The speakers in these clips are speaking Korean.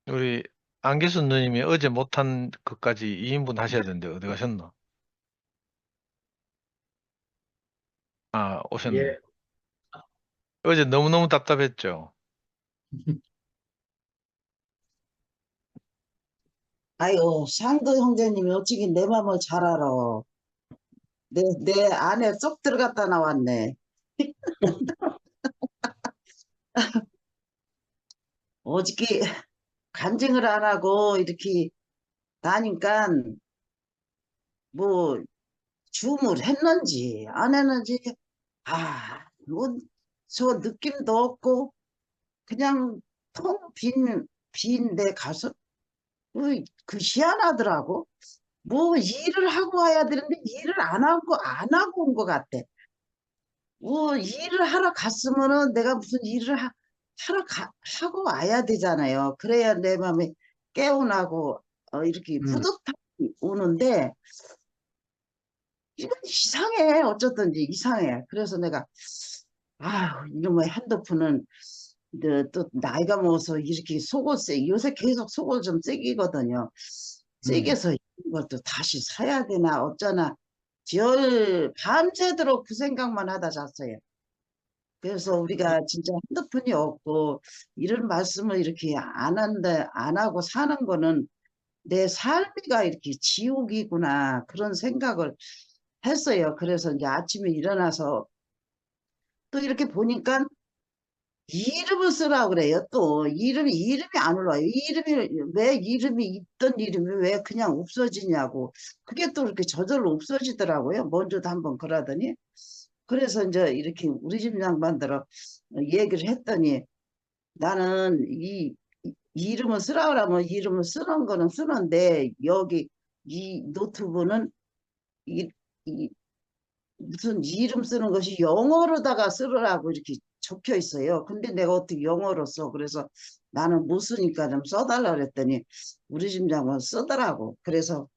우리 안기순 누님이 어제 못한 것까지 2인분 하셔야 되는데 어디 가셨노? 아, 오셨네. 예, 어제 너무너무 답답했죠. 아이고, 상도 형제님이 어찌게 내 맘을 잘 알아. 내 안에 쏙 들어갔다 나왔네. 어저께 간증을 안 하고 이렇게 다니까 뭐 주물했는지 안 했는지 뭐 저 느낌도 없고 그냥 텅 빈 내 가슴 그 희한하더라고. 뭐 일을 하고 와야 되는데 일을 안 하고 온 것 같아. 뭐 일을 하러 갔으면은 내가 무슨 일을 하고 와야 되잖아요. 그래야 내 마음에 개운하고 이렇게 음, 뿌듯함이 오는데 이건 이상해. 어쩌든지 이상해. 그래서 내가 이놈의 핸드폰은 또 나이가 먹어서 이렇게 속을 세 요새 계속 속을 좀 새기거든요. 음. 새겨서 이것도 다시 사야 되나 어쩌나 밤새도록 그 생각만 하다 잤어요. 그래서 우리가 진짜 핸드폰이 없고 이런 말씀을 이렇게 안 하고 사는 거는 내 삶이가 이렇게 지옥이구나 그런 생각을 했어요. 그래서 이제 아침에 일어나서 또 이렇게 보니까 이름을 쓰라고 그래요. 또 이름이 안 올라와요. 왜 이름이 있던 이름이 왜 그냥 없어지냐고. 그게 또 이렇게 저절로 없어지더라고요. 먼저도 한번 그러더니. 그래서 이제 이렇게 우리 집 양반들어 얘기를 했더니 나는 이 이름을 쓰라 그러면 이름을 쓰는 거는 쓰는데 여기 이 노트북은 이, 이 무슨 이름 쓰는 것이 영어로다가 쓰라고 이렇게 적혀 있어요. 근데 내가 어떻게 영어로 써? 그래서 나는 못 쓰니까 좀 써달라 그랬더니 우리 집 장은 쓰더라고. 그래서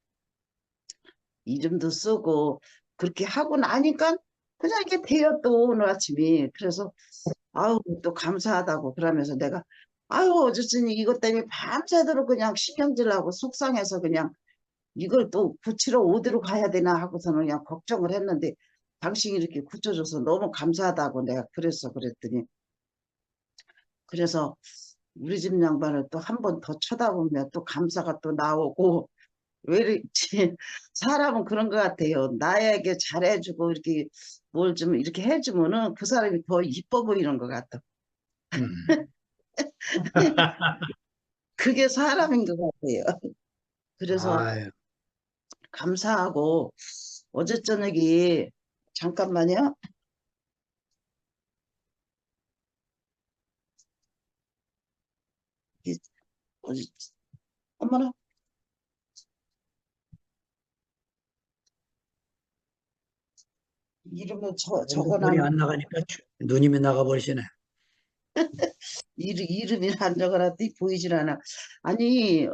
이름도 쓰고 그렇게 하고 나니까 그냥 이렇게 돼요. 또 오늘 아침이. 그래서 아우 또 감사하다고 그러면서 내가 아유 어쨌든 이것 때문에 밤새도록 그냥 신경질나고 속상해서 그냥 이걸 또 고치러 어디로 가야 되나 하고서는 그냥 걱정을 했는데 당신이 이렇게 고쳐줘서 너무 감사하다고 내가 그랬더니 그래서 우리 집 양반을 또 한 번 더 쳐다보면 또 감사가 또 나오고 왜 이렇지 사람은 그런 것 같아요. 나에게 잘해주고 이렇게 뭘 좀 이렇게 해주면은 그 사람이 더 이뻐 보이는 것 같아. 음. 그게 사람인 것 같아요. 그래서 아유, 감사하고 어제 저녁에 잠깐만요. 이- 어디- 어머나 이름을 핸드폰이 적어놨네. 안 나가니까 누님이 나가버리시네. 이름이 안 적어놨더니 보이질 않아. 아니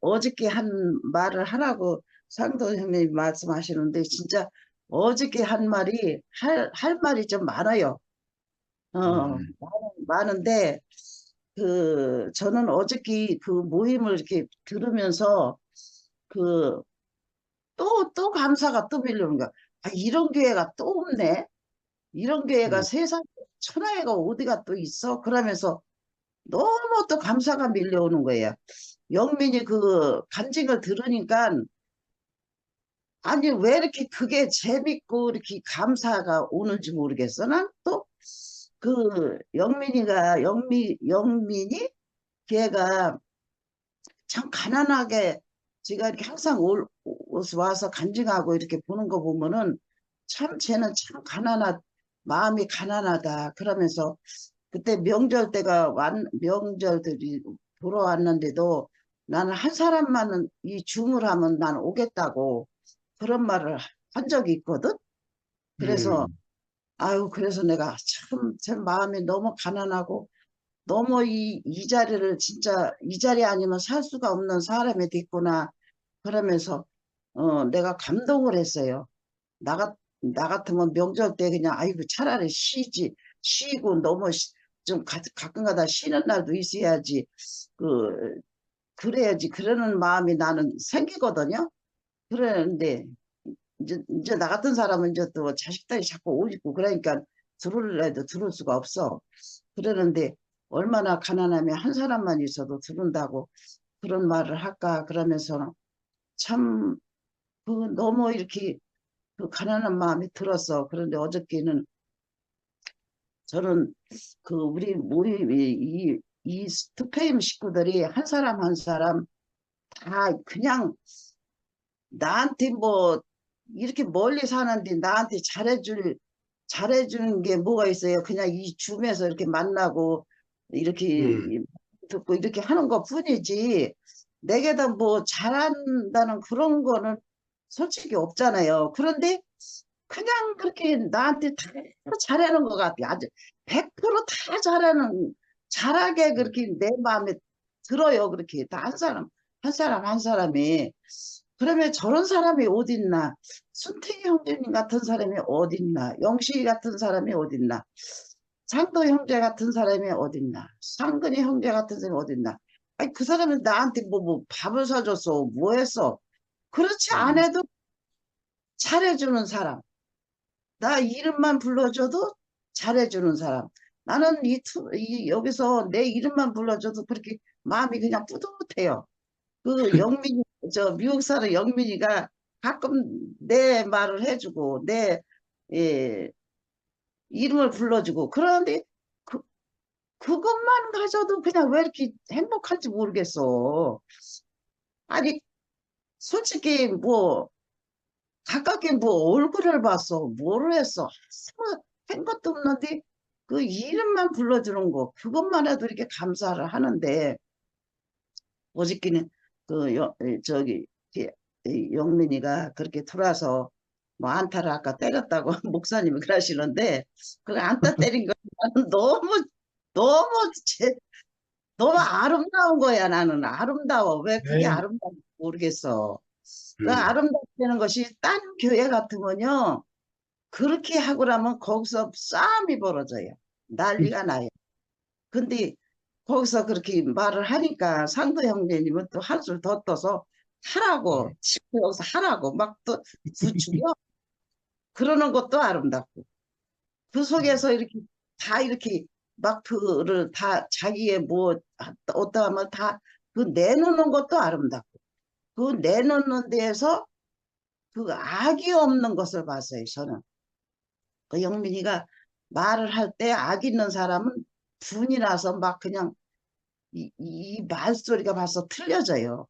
어저께 한 말을 하라고 상도 형님이 말씀하시는데 진짜 어저께 한 말이 할 말이 좀 많아요. 음, 많은데 저는 어저께 그 모임을 이렇게 들으면서 그 또 감사가 또 밀려오는 거야. 이런 교회가 또 없네. 이런 교회가 음, 세상에 천하에가 어디가 또 있어? 그러면서 너무 또 감사가 밀려오는 거예요. 영민이 그 간증을 들으니까 아니 왜 이렇게 그게 재밌고 이렇게 감사가 오는지 모르겠어. 난 또 그 영민이 걔가 참 가난하게 제가 이렇게 항상 와서 간증하고 이렇게 보는 거 보면은 참 쟤는 참 마음이 가난하다 그러면서 그때 명절 때가 명절들이 돌아왔는데도 나는 한 사람만은 이 주문하면 난 오겠다고 그런 말을 한 적이 있거든. 그래서 음, 그래서 내가 참 제 마음이 너무 가난하고 너무 이 자리를 진짜 이 자리 아니면 살 수가 없는 사람이 됐구나 그러면서 내가 감동을 했어요. 나 같으면 명절 때 그냥 아이고 차라리 쉬고 너무 좀 가끔가다 쉬는 날도 있어야지. 그 그래야지 그러는 마음이 나는 생기거든요. 그러는데 이제 나 같은 사람은 이제 또 자식들이 자꾸 오고 그러니까 들을래도 들을 수가 없어. 그러는데 얼마나 가난하면 한 사람만 있어도 들은다고 그런 말을 할까 그러면서 참 너무 이렇게 그 가난한 마음이 들었어. 그런데 어저께는 저는 우리 모임이 이 스투페임 식구들이 한 사람 한 사람 다 그냥 나한테 뭐 이렇게 멀리 사는데 나한테 잘해주는 게 뭐가 있어요. 그냥 이 줌에서 이렇게 만나고 이렇게 듣고 이렇게 하는 것 뿐이지 내게다 뭐 잘한다는 그런 거는 솔직히 없잖아요. 그런데 그냥 그렇게 나한테 다 잘하는 것 같아요. 아주 100%다 잘하게 그렇게 내 마음에 들어요. 그렇게 다 한 사람이. 그러면 저런 사람이 어딨나? 순택이 형제님 같은 사람이 어딨나? 영식이 같은 사람이 어딨나? 장도 형제 같은 사람이 어딨나? 상근이 형제 같은 사람이 어딨나? 아니, 그 사람은 나한테 뭐 밥을 사줬어. 뭐 했어? 그렇지 않아도 잘해주는 사람. 나 이름만 불러줘도 잘해주는 사람. 나는 여기서 내 이름만 불러줘도 그렇게 마음이 그냥 뿌듯해요. 영민이, 미국 사는 영민이가 가끔 내 말을 해주고, 예, 이름을 불러주고, 그런데 그것만 가져도 그냥 왜 이렇게 행복한지 모르겠어. 아니, 솔직히 가깝게 얼굴을 봤어. 뭐를 했어. 아무 한 것도 없는데, 그 이름만 불러주는 거, 그것만 해도 이렇게 감사를 하는데, 어저께는 저기 영민이가 그렇게 들어와서 뭐 안타를 아까 때렸다고 목사님이 그러시는데 그 안타 때린 거 나는 너무 너무 아름다운 거야. 나는 아름다워. 왜 그게 네. 아름다운지 모르겠어. 그 아름답다는 것이 딴 교회 같으면요 그렇게 하고 나면 거기서 싸움이 벌어져요. 난리가 나요. 근데 거기서 그렇게 말을 하니까 상도 형제님은 또 한술 더 떠서 하라고 치고 여기서 하라고 막 또 부추겨 그러는 것도 아름답고 그 속에서 이렇게 막 그를 다 자기의 어떠 하면 다 그 내놓는 것도 아름답고 그 내놓는 데에서 그 악이 없는 것을 봤어요. 저는 그 영민이가 말을 할 때 악 있는 사람은 분이 나서 막 그냥 이 말소리가 벌써 틀려져요.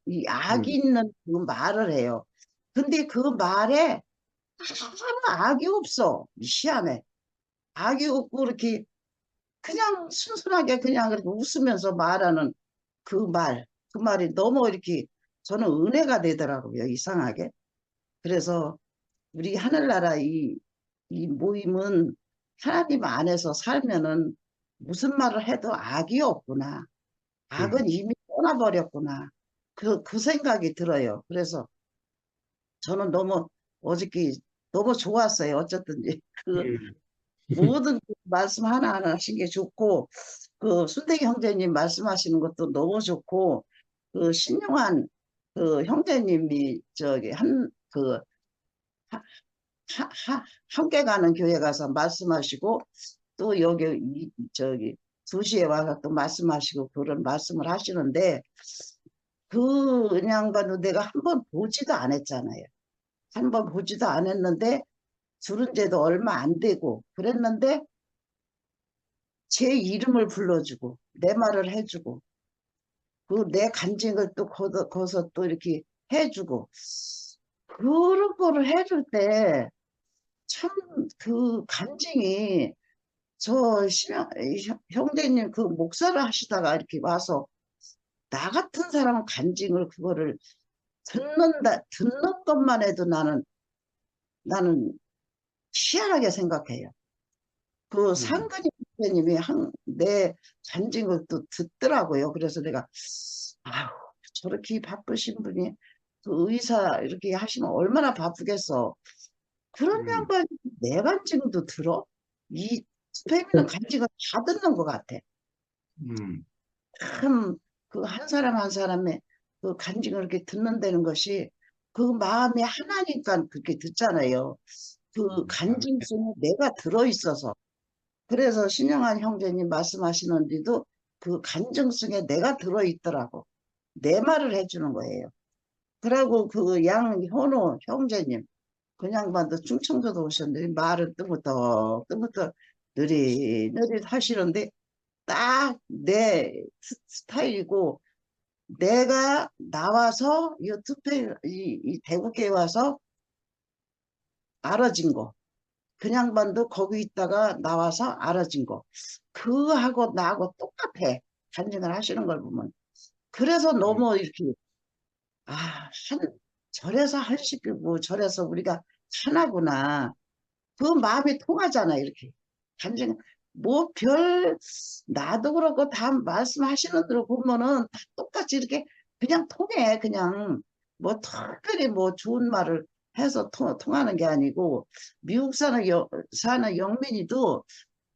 이 악이 있는 그 말을 해요. 근데 그 말에 아무 악이 없어. 희한해. 악이 없고 이렇게 그냥 순순하게 그냥 그렇게 웃으면서 말하는 그 말이 너무 이렇게 저는 은혜가 되더라고요. 이상하게. 그래서 우리 하늘나라 이 모임은 하나님 안에서 살면은 무슨 말을 해도 악이 없구나. 악은 이미 떠나버렸구나. 그 생각이 들어요. 그래서 저는 어저께 너무 좋았어요. 어쨌든 모든 그 말씀 하나하나 하신 게 좋고, 순택이 형제님 말씀하시는 것도 너무 좋고, 신용한 형제님이 함께 가는 교회 가서 말씀하시고, 또 여기, 저기, 2시에 와서 또 말씀하시고 그런 말씀을 하시는데, 그 양반도 내가 한 번 보지도 않았잖아요. 한 번 보지도 않았는데 들은 지도 얼마 안 되고 그랬는데 제 이름을 불러주고 내 말을 해주고 내 간증을 또 거기서 또 이렇게 해주고 그런 거를 해줄 때 참 그 간증이 형제님 목사를 하시다가 이렇게 와서 나 같은 사람 간증을 그거를 듣는 것만 해도 나는 희한하게 생각해요. 상근이 선생님이 내 간증을 또 듣더라고요. 그래서 내가 아유 저렇게 바쁘신 분이 의사 이렇게 하시면 얼마나 바쁘겠어. 그런 양반이 내 간증도 들어? 이 스페인은 간증을 다 듣는 것 같아. 참 그 한 사람 한 사람의 그 간증을 이렇게 듣는다는 것이 그 마음이 하나니까 그렇게 듣잖아요. 그 간증 속에 내가 들어있어서. 그래서 신영환 형제님 말씀하시는데도 그 간증 속에 내가 들어있더라고. 내 말을 해주는 거예요. 그리고 그 양현호 형제님, 그 양반도 충청도도 오셨는데 말은 뜨문뜨문뜨문뜨 느릿느릿 하시는데 딱 내 스타일이고, 내가 나와서 이 대구교회 와서 알아진 거, 그 양반도 거기 있다가 나와서 알아진 거, 그하고 나하고 똑같아. 간증을 하시는 걸 보면. 그래서 너무 이렇게 아, 저래서 한식이고 저래서 우리가 하나구나. 그 마음이 통하잖아, 이렇게. 간증, 뭐 나도 그렇고 다 말씀하시는 대로 보면은 다 똑같이 이렇게 그냥 통해. 그냥 뭐 특별히 뭐 좋은 말을 해서 통하는 게 아니고, 미국 사는 영민이도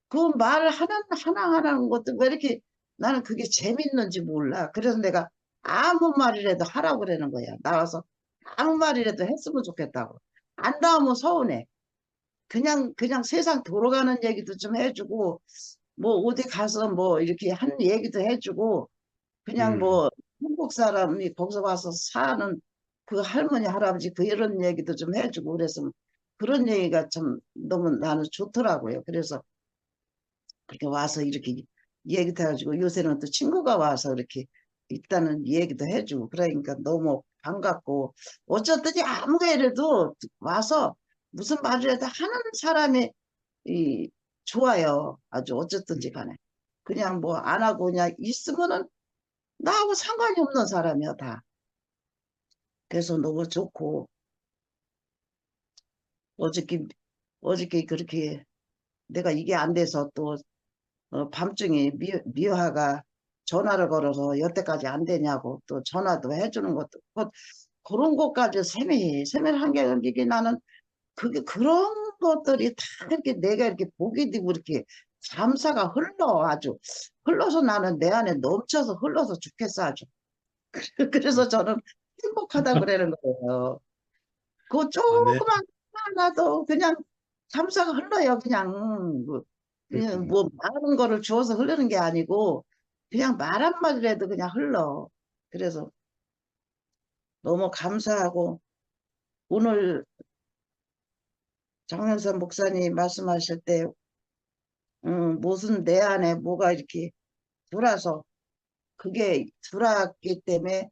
그 말을 하나 하는 것도 왜 이렇게 나는 그게 재밌는지 몰라. 그래서 내가 아무 말이라도 하라고 그러는 거야. 나와서 아무 말이라도 했으면 좋겠다고. 안 나오면 서운해. 그냥 세상 돌아가는 얘기도 좀 해주고, 뭐 어디 가서 뭐 이렇게 한 얘기도 해주고, 그냥 뭐 한국 사람이 거기서 와서 사는 그 할머니 할아버지 그 이런 얘기도 좀 해주고, 그래서 그런 얘기가 참 너무 나는 좋더라고요. 그래서 그렇게 와서 이렇게 얘기도 해가지고, 요새는 또 친구가 와서 이렇게 있다는 얘기도 해주고, 그러니까 너무 반갑고, 어쩌든지 아무 애라도 와서 무슨 말을 해도 하는 사람이 좋아요. 아주 어쨌든지 간에. 그냥 뭐 안 하고 그냥 있으면은 나하고 상관이 없는 사람이야, 다. 그래서 너무 좋고, 어저께, 어저께 그렇게 내가 이게 안 돼서 또 밤중에 미화가 전화를 걸어서 여태까지 안 되냐고 또 전화도 해주는 것도 그런 것까지 세밀한 게 이게 나는 그런 것들이 다 이렇게 내가 이렇게 보게 되고 이렇게 감사가 흘러. 아주 흘러서 나는 내 안에 넘쳐서 흘러서 죽겠어 아주. 그래서 저는 행복하다 그러는 거예요. 그 네. 조그만 하나도 그냥 감사가 흘러요. 그냥 뭐 많은 거를 주어서 흐르는 게 아니고 그냥 말 한마디라도 그냥 흘러. 그래서 너무 감사하고, 오늘 정현선 목사님 말씀하실 때 무슨 내 안에 뭐가 이렇게 들어와서 그게 들어왔기 때문에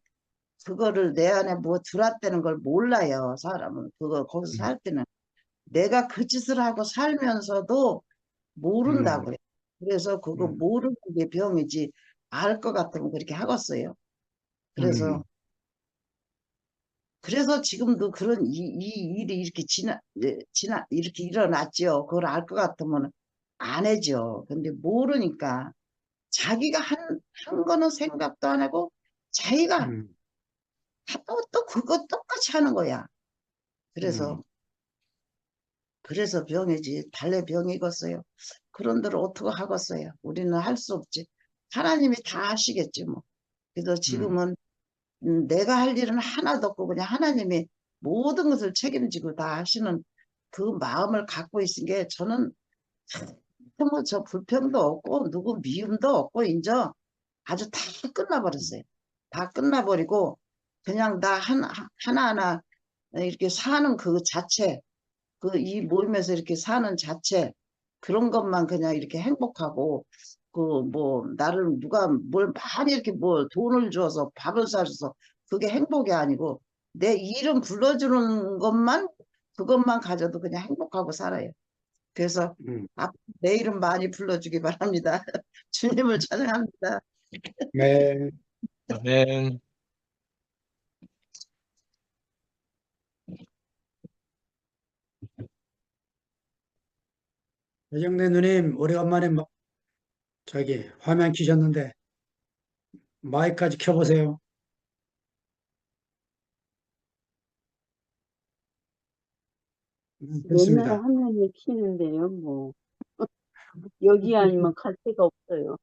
그거를 내 안에 뭐 들어왔다는 걸 몰라요. 사람은 그거 거기서 살 때는 내가 그 짓을 하고 살면서도 모른다고요. 그래서 그거 모르는 게 병이지, 알 것 같으면 그렇게 하겠어요. 그래서 지금도 그런 이 일이 이렇게 이렇게 일어났죠. 그걸 알 것 같으면 안 해죠. 근데 모르니까 자기가 한 거는 생각도 안 하고 자기가 또 그거 똑같이 하는 거야. 그래서 병이지. 달래 병이겠어요. 그런 대로 어떻게 하겠어요. 우리는 할 수 없지. 하나님이 다 하시겠지 뭐. 그래서 지금은 내가 할 일은 하나도 없고 그냥 하나님이 모든 것을 책임지고 다 하시는 그 마음을 갖고 있은 게, 저는 뭐저 불평도 없고 누구 미움도 없고 이제 아주 다 끝나버렸어요. 다 끝나버리고 그냥 나 하나하나 이렇게 사는 그 자체, 그 이 모임에서 이렇게 사는 자체, 그런 것만 그냥 이렇게 행복하고, 그 뭐 나를 누가 뭘 많이 이렇게 뭐 돈을 줘서 밥을 사줘서 그게 행복이 아니고, 내 이름 불러주는 것만, 그것만 가져도 그냥 행복하고 살아요. 그래서 내 이름 많이 불러주기 바랍니다. 주님을 찬양합니다. 네. 아멘. 배정래 누님, 오래간만에 저기 화면 키셨는데 마이크까지 켜보세요. 맨날 됐습니다. 화면을 키는데요, 뭐. 여기 아니면 갈 데가 없어요.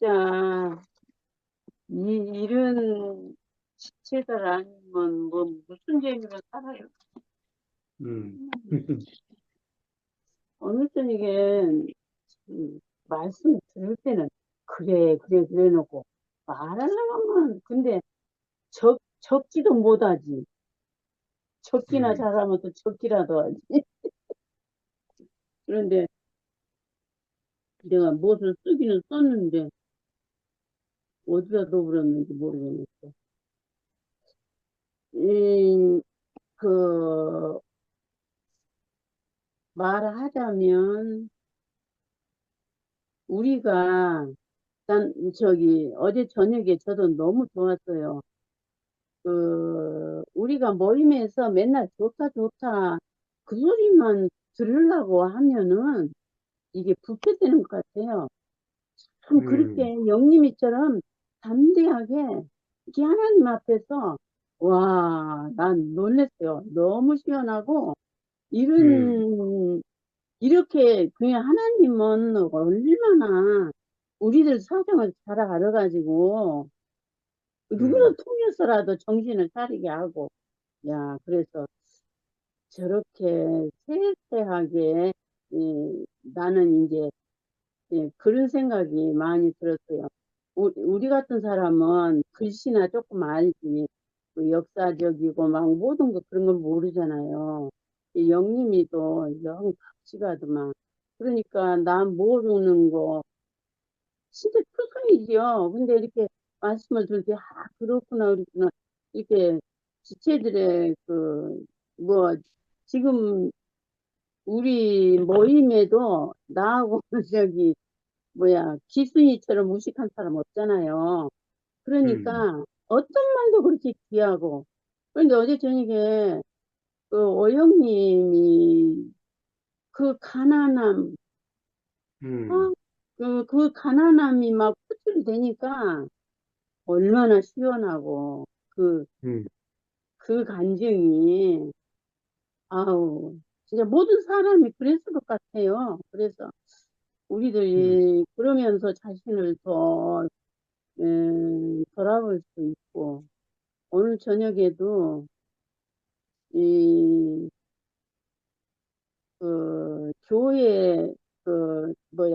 진짜 이런 지체들 아니면 뭐 무슨 재미로 살아요. 음. 어느 저녁에 말씀 들을 때는 그래 놓고 말하려고 하면 근데 적기도 못하지. 적기나 잘하면 또 적기라도 하지. 그런데 내가 무엇을 쓰기는 썼는데 어디다 넣어버렸는지 모르겠어. 그 말하자면 우리가 난 어제 저녁에 저도 너무 좋았어요. 우리가 모임에서 맨날 좋다 좋다 그 소리만 들으려고 하면은 이게 부패되는 것 같아요. 참 그렇게 영림이처럼 담대하게 이렇게 하나님 앞에서 와, 난 놀랬어요. 너무 시원하고 이렇게 그냥 하나님은 얼마나 우리들 사정을 잘 알아가지고 누구를 통해서라도 정신을 차리게 하고 야 그래서 저렇게 세세하게 나는 이제 그런 생각이 많이 들었어요. 우리 같은 사람은 글씨나 조금 알지 그 역사적이고 막 모든 거 그런 건 모르잖아요. 이 영림이도 영 박시가더만 그러니까 난 모르는 거 진짜 투성이죠. 근데 이렇게 말씀을 들을 때, 그렇구나, 그렇구나. 이렇게 지체들의 뭐, 지금 우리 모임에도 나하고 기순이처럼 무식한 사람 없잖아요. 그러니까 어떤 말도 그렇게 귀하고. 그런데 어제 저녁에 오영님이 그 가난함, 그 가난함이 막 표출이 되니까 얼마나 시원하고 그 감정이 아우 진짜 모든 사람이 그랬을 것 같아요. 그래서 우리들이 그러면서 자신을 더 돌아볼 수 있고 오늘 저녁에도 이 교회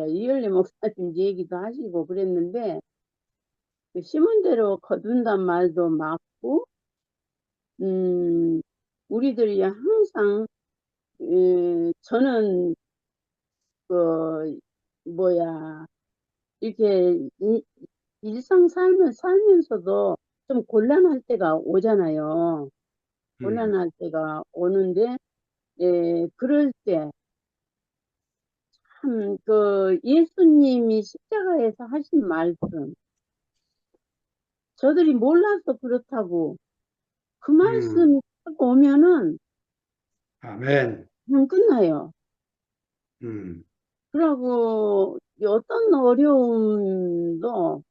이열리 목사님 얘기도 하시고 그랬는데 심은 대로 거둔단 말도 맞고 우리들이 항상 저는 이렇게 일상 살면서도 좀 곤란할 때가 오잖아요. 곤란할 때가 오는데 그럴 때 참 예수님이 십자가에서 하신 말씀 저들이 몰라서 그렇다고 그 말씀 하고 오면은 아멘. 그냥 끝나요. 그러고 어떤 어려움도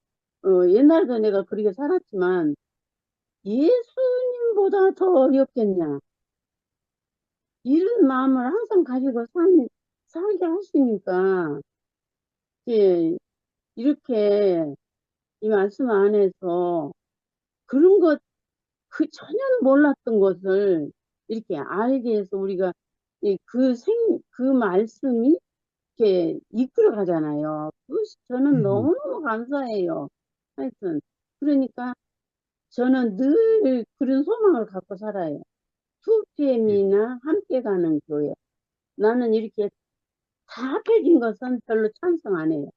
옛날에도 내가 그렇게 살았지만 예수님보다 더 어렵겠냐 이런 마음을 항상 가지고 살게 하시니까 이렇게 이 말씀 안에서 그런 것 전혀 몰랐던 것을 이렇게 알게 해서 우리가 그 말씀이 이렇게 이끌어 가잖아요. 그것이 저는 너무너무 감사해요. 하여튼, 그러니까 저는 늘 그런 소망을 갖고 살아요. 2PM이나 함께 가는 교회. 나는 이렇게 다 합해진 것은 별로 찬성 안 해요.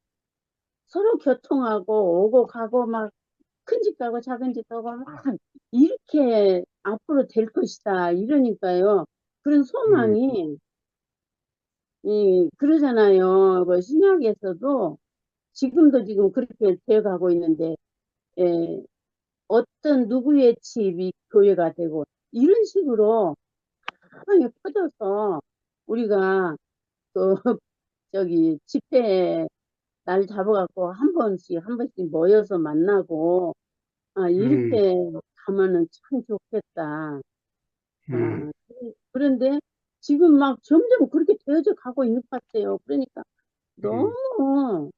서로 교통하고 오고 가고 막 큰 집 가고 작은 집 가고 막 이렇게 앞으로 될 것이다. 이러니까요. 그런 소망이 그러잖아요. 신약에서도 지금도 지금 그렇게 되어가고 있는데 어떤 누구의 집이 교회가 되고 이런 식으로 사방에 퍼져서 우리가 그 집회 날 잡아갖고 한 번씩 모여서 만나고 이렇게 가면은 참 좋겠다. 그런데 지금 막 점점 그렇게 되어져 가고 있는 것 같아요. 그러니까 너무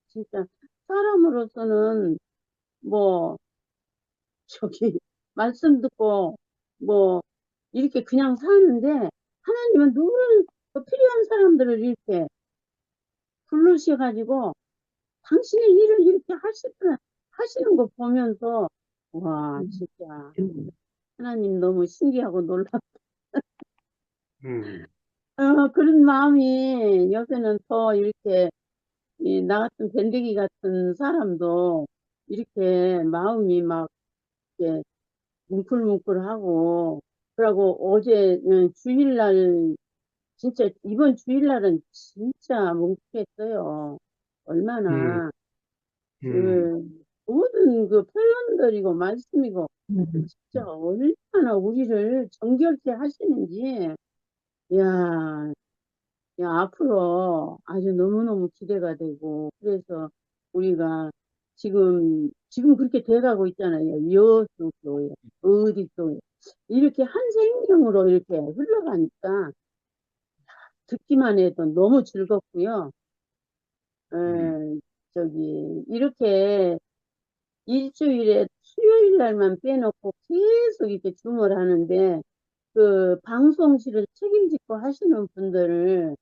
진짜 사람으로서는 뭐 저기 말씀 듣고 뭐 이렇게 그냥 사는데 하나님은 누구를 그 필요한 사람들을 이렇게 부르셔가지고 당신의 일을 이렇게 하시는 거 보면서 와 진짜 하나님 너무 신기하고 놀랍. 음, 그런 마음이 요새는 더 이렇게 나 같은 밴드기 같은 사람도 이렇게 마음이 막 이렇게 뭉클뭉클하고 그러고 어제 주일날 진짜 이번 주일날은 진짜 뭉클했어요. 음, 얼마나 음, 모든 그 표현들이고 말씀이고 진짜 얼마나 우리를 정결케 하시는지 야, 야 앞으로 아주 너무너무 기대가 되고 그래서 우리가 지금 그렇게 돼가고 있잖아요. 여수 교회, 어디 교회 이렇게 한 생명으로 이렇게 흘러가니까 듣기만 해도 너무 즐겁고요. 에, 이렇게 일주일에 수요일 날만 빼놓고 계속 이렇게 주물하는데 그 방송실을 책임지고 하시는 분들을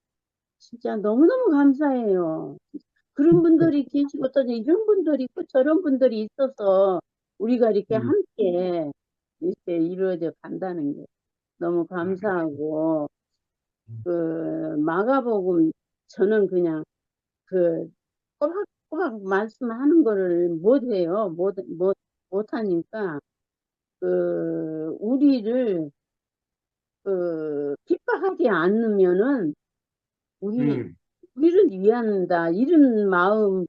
진짜 너무너무 감사해요. 그런 분들이 계시고 또 이런 분들이 있고 저런 분들이 있어서 우리가 이렇게 음, 함께 이렇게 이루어져 간다는 게 너무 감사하고 그 마가복음 저는 그냥 그 꼬박꼬박 말씀하는 거를 못해요. 못하니까 우리를 핍박하지 않으면은 우리 음. 우리를 위한다 이런 마음을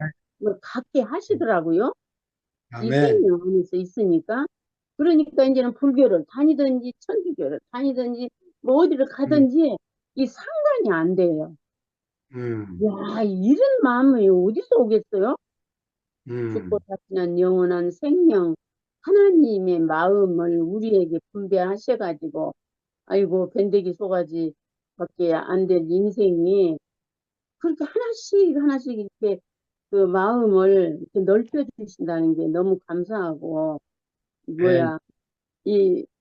갖게 하시더라고요. 이 아멘. 생명 안에서 있으니까. 그러니까 이제는 불교를 다니든지 천주교를 다니든지 뭐 어디를 음, 가든지 이 상관이 안 돼요. 음, 야, 이런 마음이 어디서 오겠어요? 죽고 음, 사시는 영원한 생명 하나님의 마음을 우리에게 분배하셔가지고 아이고 ben데기 소가지 밖에 안 될 인생이 그렇게 하나씩 하나씩 이렇게 그 마음을 이렇게 넓혀 주신다는 게 너무 감사하고 아멘. 뭐야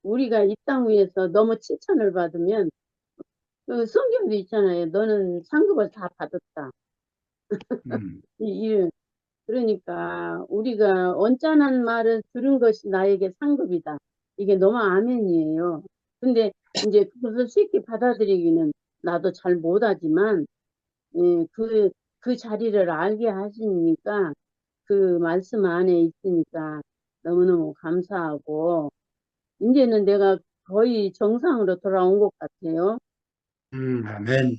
우리가 이 땅 위에서 너무 칭찬을 받으면 그 성경도 있잖아요. 너는 상급을 다 받았다. 음, 이 그러니까 우리가 언짢은 말을 들은 것이 나에게 상급이다. 이게 너무 아멘이에요. 근데 이제 그것을 쉽게 받아들이기는 나도 잘 못하지만 그 자리를 알게 하시니까 그 말씀 안에 있으니까 너무너무 감사하고 이제는 내가 거의 정상으로 돌아온 것 같아요. 아멘.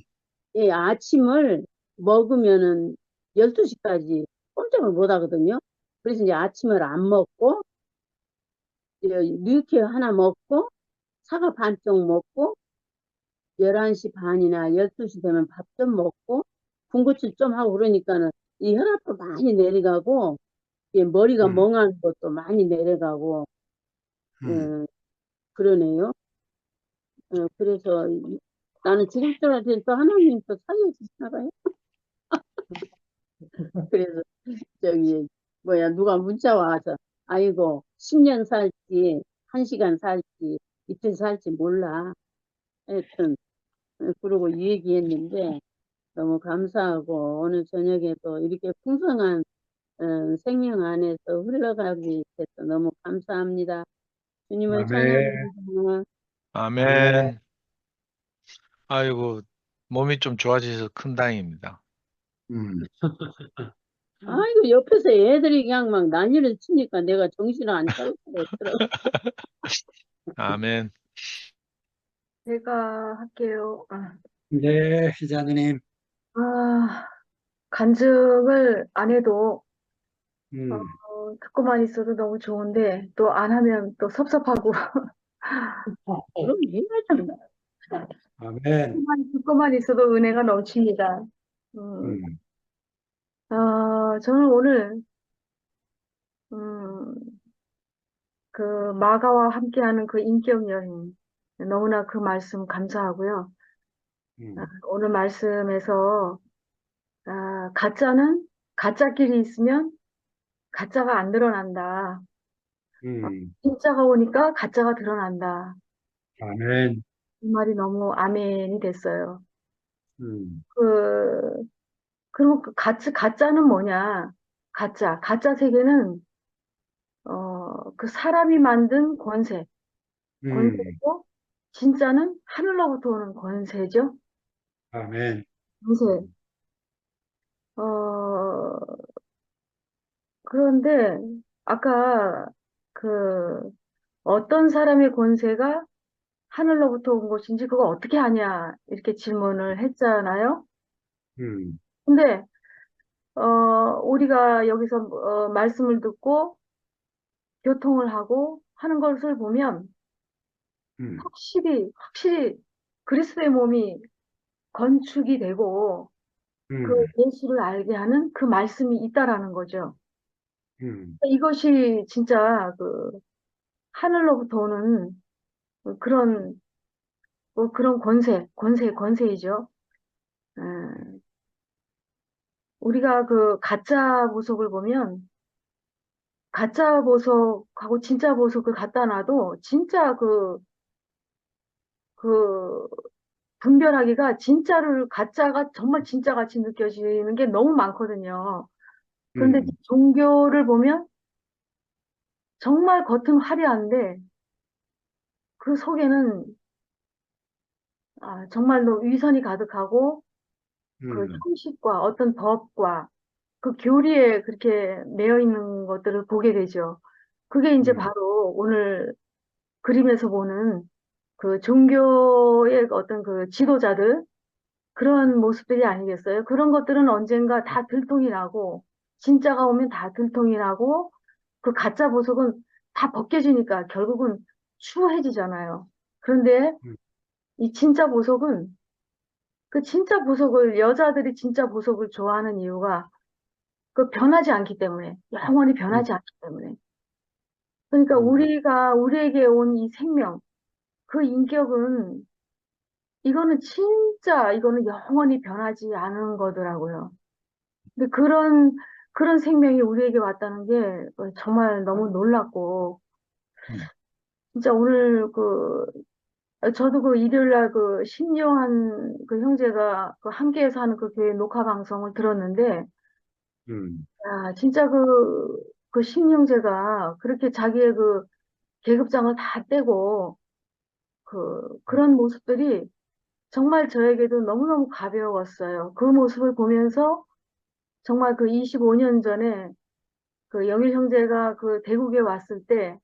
예, 아침을 먹으면은 12시까지 꼼짝을 못 하거든요. 그래서 이제 아침을 안 먹고, 뉴케 하나 먹고, 사과 반쪽 먹고, 11시 반이나 12시 되면 밥 좀 먹고, 군것질 좀 하고 그러니까는 이 혈압도 많이 내려가고, 머리가 음, 멍한 것도 많이 내려가고, 음. 예, 그러네요. 그래서 나는 죽을 줄 알았더니 또 하나님 또 살려주시나 봐요. 그래서 누가 문자 와서 아이고 10년 살지 1시간 살지 이틀 살지 몰라 하여튼 그러고 얘기했는데 너무 감사하고 오늘 저녁에도 이렇게 풍성한 생명 안에서 흘러가기 위해서 너무 감사합니다. 주님을 아멘. 찬양합니다. 아멘. 아멘. 아이고, 몸이 좀 좋아지셔서 큰 다행입니다. 음, 아이고 옆에서 애들이 그냥 막 난리를 치니까 내가 정신을 안 차릴 수가 없더라고. 아멘. 제가 할게요. 네, 희자님. 간증을 안 해도 음, 듣고만 있어도 너무 좋은데 또 안 하면 또 섭섭하고 그럼 해야죠. 아멘. 듣고만 있어도 은혜가 넘칩니다. 음, 음, 저는 오늘 음, 그 마가와 함께하는 그 인격 여행 너무나 그 말씀 감사하고요. 음, 오늘 말씀에서 가짜는 가짜끼리 있으면 가짜가 안 드러난다. 음, 진짜가 오니까 가짜가 드러난다. 아멘. 이 말이 너무 아멘이 됐어요. 음, 그, 그리고 그 가짜는 뭐냐? 가짜 세계는, 그 사람이 만든 음, 권세고, 진짜는 하늘로부터 오는 권세죠? 아멘. 권세. 음, 어, 그런데, 아까, 그, 어떤 사람의 권세가 하늘로부터 온 것인지 그거 어떻게 아냐? 이렇게 질문을 했잖아요. 음, 근데, 우리가 여기서, 말씀을 듣고 교통을 하고 하는 것을 보면 음, 확실히 그리스도의 몸이 건축이 되고 그 음, 예수를 알게 하는 그 말씀이 있다라는 거죠. 음, 이것이 진짜 그 하늘로부터 오는 그런 그런 권세이죠. 음, 우리가 그 가짜 보석을 보면 가짜 보석하고 진짜 보석을 갖다 놔도 진짜 그 분별하기가 진짜를 가짜가 정말 진짜같이 느껴지는 게 너무 많거든요. 그런데 음, 종교를 보면 정말 겉은 화려한데 그 속에는 정말로 위선이 가득하고 그 음, 형식과 어떤 법과 그 교리에 그렇게 매여 있는 것들을 보게 되죠. 그게 이제 음, 바로 오늘 그림에서 보는 그 종교의 어떤 그 지도자들 그런 모습들이 아니겠어요? 그런 것들은 언젠가 다 들통이 나고, 진짜가 오면 다 들통이 나고, 그 가짜 보석은 다 벗겨지니까 결국은 추해지잖아요. 그런데 음, 이 진짜 보석은, 그 진짜 보석을, 여자들이 진짜 보석을 좋아하는 이유가 그 변하지 않기 때문에, 영원히 음, 변하지 않기 때문에. 그러니까 음, 우리에게 온 이 생명, 그 인격은, 이거는 영원히 변하지 않은 거더라고요. 근데 그런 생명이 우리에게 왔다는 게 정말 너무 놀랐고, 음, 진짜 오늘 저도 그 일요일 날 그 신요한 그 형제가 그 함께해서 하는 그 교회 녹화 방송을 들었는데, 음, 진짜 그 신형제가 그렇게 자기의 그 계급장을 다 떼고, 그런 모습들이 정말 저에게도 너무너무 가벼웠어요. 그 모습을 보면서 정말 그 25년 전에 그 영일 형제가 그 대국에 왔을 때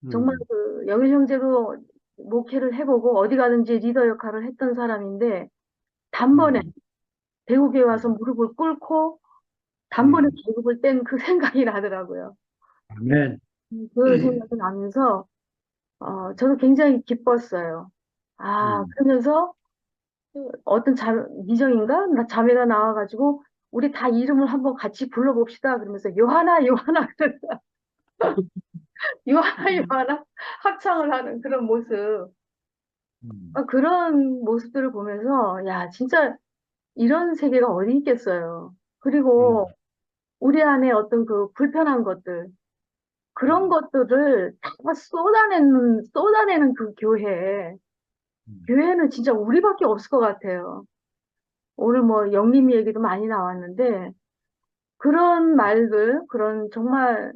정말 음, 그 영일 형제도 목회를 해보고 어디 가든지 리더 역할을 했던 사람인데 단번에 음, 대국에 와서 음, 무릎을 꿇고 단번에 음, 계급을 뗀 그 생각이 나더라고요. 아멘. 그 생각이 나면서 저도 굉장히 기뻤어요. 음, 그러면서 어떤 미정인가? 자매가 나와가지고 우리 다 이름을 한번 같이 불러봅시다. 그러면서 요하나 요하나 요하나 요하나 합창을 하는 그런 모습. 음, 그런 모습들을 보면서, 야, 진짜 이런 세계가 어디 있겠어요. 그리고 음, 우리 안에 어떤 그 불편한 것들, 그런 음, 것들을 다 쏟아내는 그 교회. 음, 교회는 진짜 우리밖에 없을 것 같아요. 오늘 뭐 영림이 얘기도 많이 나왔는데, 그런 말들, 그런 정말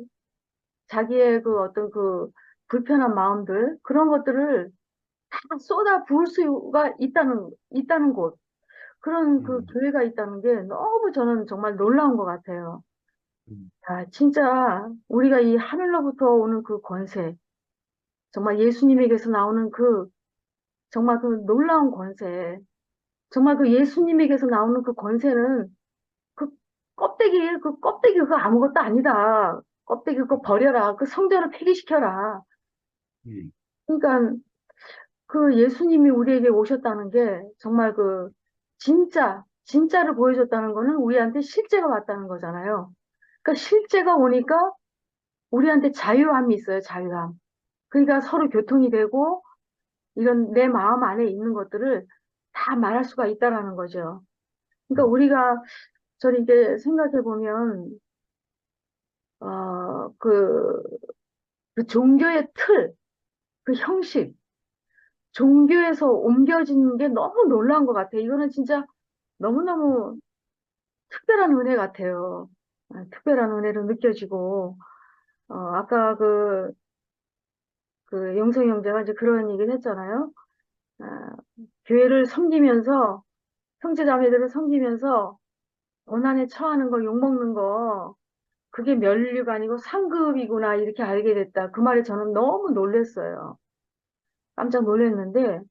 자기의 그 어떤 그 불편한 마음들, 그런 것들을 다 쏟아 부을 수가 있다는 곳. 그런 그 음, 교회가 있다는 게 너무 저는 정말 놀라운 것 같아요. 음, 진짜 우리가 이 하늘로부터 오는 그 권세, 정말 예수님에게서 나오는 정말 그 놀라운 권세, 정말 그 예수님에게서 나오는 그 권세는 그 껍데기 그거 아무것도 아니다. 껍데기 그거 버려라. 그 성전을 폐기시켜라. 음, 그러니까 그 예수님이 우리에게 오셨다는 게 정말 진짜를 보여줬다는 거는 우리한테 실제가 왔다는 거잖아요. 그러니까 실제가 오니까 우리한테 자유함이 있어요, 자유함. 그러니까 서로 교통이 되고 이런 내 마음 안에 있는 것들을 다 말할 수가 있다라는 거죠. 그러니까 우리가 저를 이렇게 생각해 보면, 그, 그 종교의 틀, 그 형식, 종교에서 옮겨진 게 너무 놀라운 것 같아요. 이거는 진짜 너무너무 특별한 은혜 같아요. 특별한 은혜로 느껴지고, 아까 그 영성 형제가 이제 그런 얘기를 했잖아요. 아, 교회를 섬기면서, 형제자매들을 섬기면서, 고난에 처하는 거, 욕먹는 거, 그게 면류가 아니고 상급이구나, 이렇게 알게 됐다. 그 말에 저는 너무 놀랐어요. 깜짝 놀랐는데,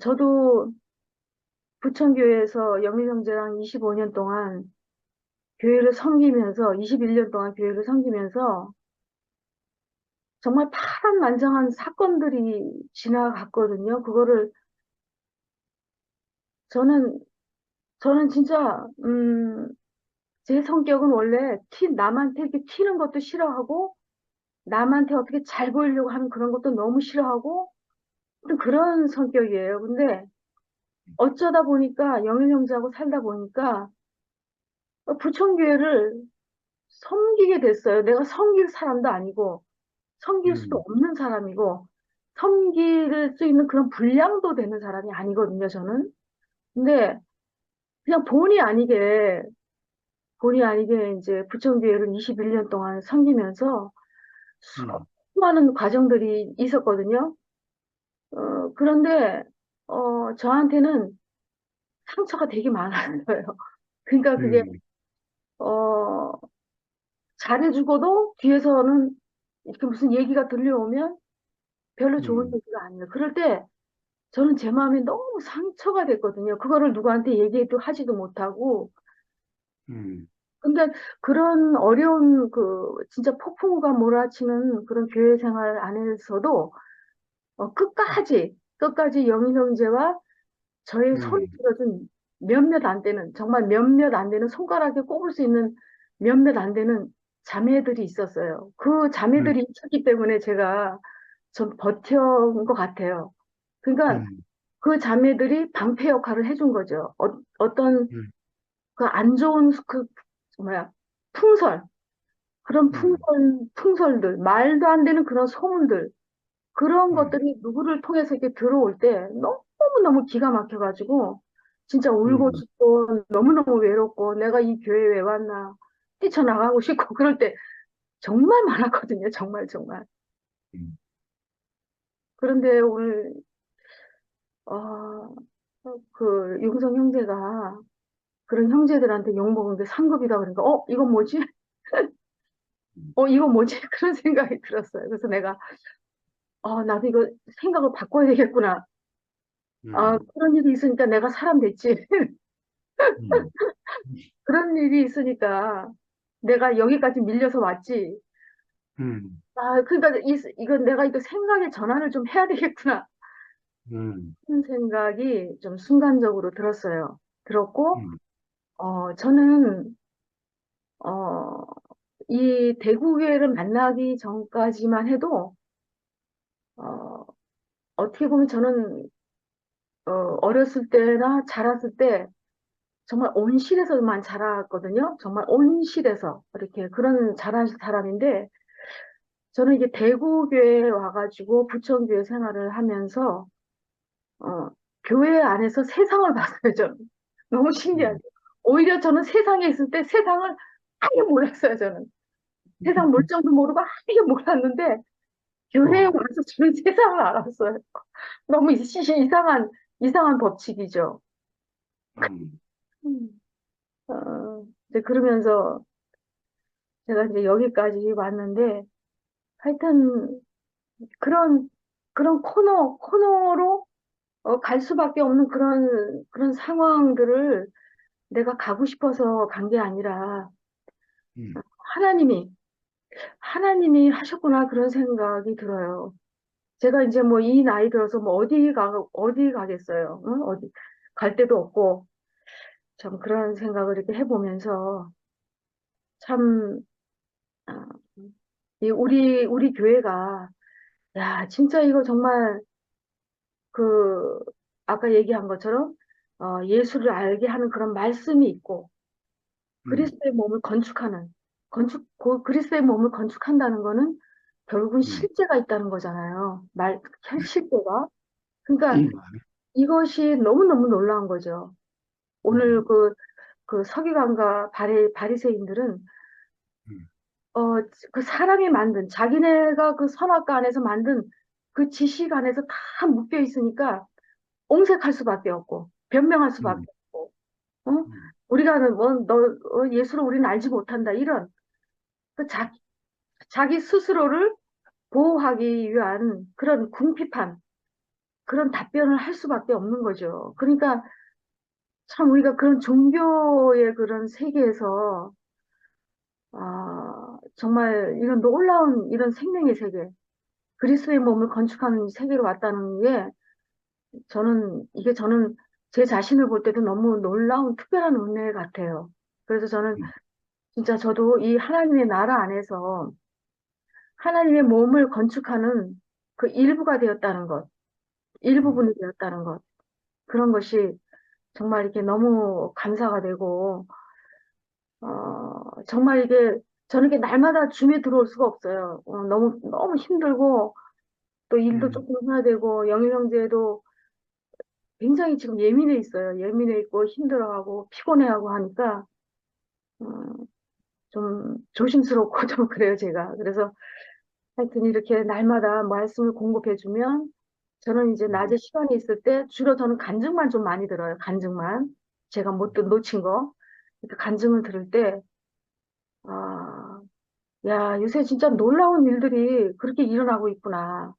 저도 부천교회에서 영일 형제랑 25년 동안 교회를 섬기면서, 21년 동안 교회를 섬기면서, 정말 파란만장한 사건들이 지나갔거든요. 그거를 저는 진짜 제 성격은 원래 남한테 이렇게 튀는 것도 싫어하고 남한테 어떻게 잘 보이려고 하는 그런 것도 너무 싫어하고 그런 성격이에요. 근데 어쩌다 보니까 영일 형제하고 살다 보니까 부천교회를 섬기게 됐어요. 내가 섬길 사람도 아니고 섬길 수도 없는 사람이고 섬길 수 있는 그런 분량도 되는 사람이 아니거든요, 저는. 근데 그냥 본의 아니게 이제 부천교회를 21년 동안 섬기면서 수많은 과정들이 있었거든요. 그런데, 저한테는 상처가 되게 많았어요. 그러니까 그게, 어, 잘해주고도 뒤에서는 이렇게 무슨 얘기가 들려오면 별로 좋은 얘기가 아니에요. 그럴 때 저는 제 마음이 너무 상처가 됐거든요. 그거를 누구한테 얘기도 하지도 못하고, 근데 그런 어려운 진짜 폭풍우가 몰아치는 그런 교회 생활 안에서도 끝까지 영희 형제와 저의 손이 들어준 몇몇 안 되는, 정말 몇몇 안 되는 손가락에 꼽을 수 있는 몇몇 안 되는 자매들이 있었어요. 그 자매들이 있었기 때문에 제가 좀 버텨온 것 같아요. 그러니까 그 자매들이 방패 역할을 해준 거죠. 어떤 그 안 좋은 뭐야, 풍설, 그런 풍설들, 말도 안 되는 그런 소문들, 그런 것들이 누구를 통해서 이렇게 들어올 때 너무너무 기가 막혀가지고, 진짜 울고 싶고, 너무너무 외롭고, 내가 이 교회에 왜 왔나, 뛰쳐나가고 싶고, 그럴 때 정말 많았거든요. 정말, 정말. 그런데 오늘, 어, 용성 형제가 그런 형제들한테 욕먹은 게 상급이다 그러니까, 이건 뭐지? 이거 뭐지? 그런 생각이 들었어요. 그래서 내가, 나도 이거 생각을 바꿔야 되겠구나. 그런 일이 있으니까 내가 사람 됐지. 그런 일이 있으니까 내가 여기까지 밀려서 왔지. 그러니까 이건 내가 이거 생각의 전환을 좀 해야 되겠구나. 그런 생각이 좀 순간적으로 들었어요. 들었고, 저는, 어, 이 대구교회를 만나기 전까지만 해도, 어, 어떻게 보면 저는 어렸을 때나 자랐을 때 정말 온실에서만 자랐거든요. 정말 온실에서 이렇게 그런 자란 사람인데 저는 이게 대구교회에 와가지고 부천교회 생활을 하면서 어, 교회 안에서 세상을 봤어요. 저는 너무 신기하죠. 오히려 저는 세상에 있을 때 세상을 아예 몰랐어요. 저는 세상 물정도 모르고 아예 몰랐는데 교회에 와서 저는 세상을 알았어요. 너무 이상한 법칙이죠. 음. 이제 그러면서 제가 이제 여기까지 왔는데, 하여튼, 그런, 그런 코너로 갈 수밖에 없는 그런 상황들을 내가 가고 싶어서 간 게 아니라, 하나님이, 하나님이 하셨구나, 그런 생각이 들어요. 제가 이제 뭐 이 나이 들어서 뭐 어디 가겠어요. 응? 갈 데도 없고, 참 그런 생각을 이렇게 해보면서, 참, 아, 우리 교회가, 야, 진짜 이거 정말, 그, 아까 얘기한 것처럼, 예수를 알게 하는 그런 말씀이 있고, 그리스도의 몸을 건축하는, 그리스도의 몸을 건축한다는 거는 결국은 음. 실제가 있다는 거잖아요. 실제가. 그러니까 음. 이것이 너무너무 놀라운 거죠. 오늘 그 서기관과 바리새인들은 음. 그 사람이 만든 자기네가 그 선악과 안에서 만든 그 지식 안에서 다 묶여 있으니까 옹색할 수밖에 없고 변명할 수밖에 음. 없고 어? 음. 우리가 예수를 우리는 알지 못한다 이런 그 자기 스스로를 보호하기 위한 그런 궁핍한 그런 답변을 할 수밖에 없는 거죠. 그러니까 참 우리가 그런 종교의 그런 세계에서 정말 이런 놀라운 이런 생명의 세계, 그리스도의 몸을 건축하는 세계로 왔다는 게 저는 제 자신을 볼 때도 너무 놀라운 특별한 은혜 같아요. 그래서 저는 음. 진짜 저도 이 하나님의 나라 안에서 하나님의 몸을 건축하는 그 일부가 되었다는 것, 일부분이 되었다는 것, 그런 것이 정말 이렇게 너무 감사가 되고, 정말 이게 저는 이게 날마다 줌에 들어올 수가 없어요. 너무 힘들고, 또 일도 음. 조금 해야 되고, 영일 형제도 굉장히 지금 예민해 있어요. 예민해 있고, 힘들어하고, 피곤해하고 하니까, 어, 좀 조심스럽고 좀 그래요, 제가. 그래서 하여튼 이렇게 날마다 말씀을 공급해주면, 저는 이제 낮에 시간이 있을 때, 주로 저는 간증만 좀 많이 들어요. 간증만. 제가 놓친 거. 그러니까 간증을 들을 때, 아, 야, 요새 진짜 놀라운 일들이 그렇게 일어나고 있구나.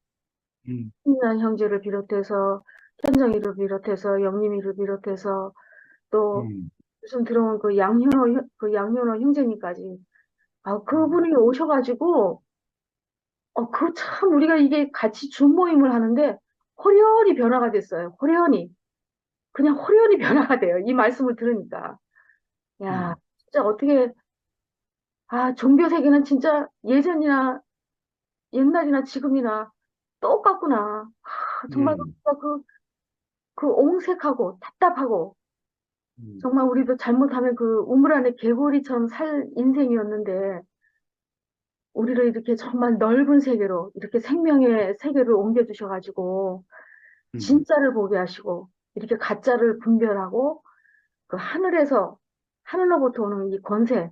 음. 신난 형제를 비롯해서, 현정이를 비롯해서, 영림이를 비롯해서, 또 음. 요즘 들어온 그 양현호 형제님까지. 그분이 오셔가지고, 그 참 우리가 이게 같이 줌 모임을 하는데, 호련히 변화가 됐어요. 호련히. 그냥 호련히 변화가 돼요. 이 말씀을 들으니까. 야, 음. 진짜 어떻게, 종교 세계는 진짜 예전이나 옛날이나 지금이나 똑같구나. 정말 음. 그 옹색하고 답답하고 음. 정말 우리도 잘못하면 그 우물 안에 개구리처럼 살 인생이었는데 우리를 이렇게 정말 넓은 세계로 이렇게 생명의 세계를 옮겨주셔가지고 음. 진짜를 보게 하시고 이렇게 가짜를 분별하고 그 하늘로부터 오는 이 권세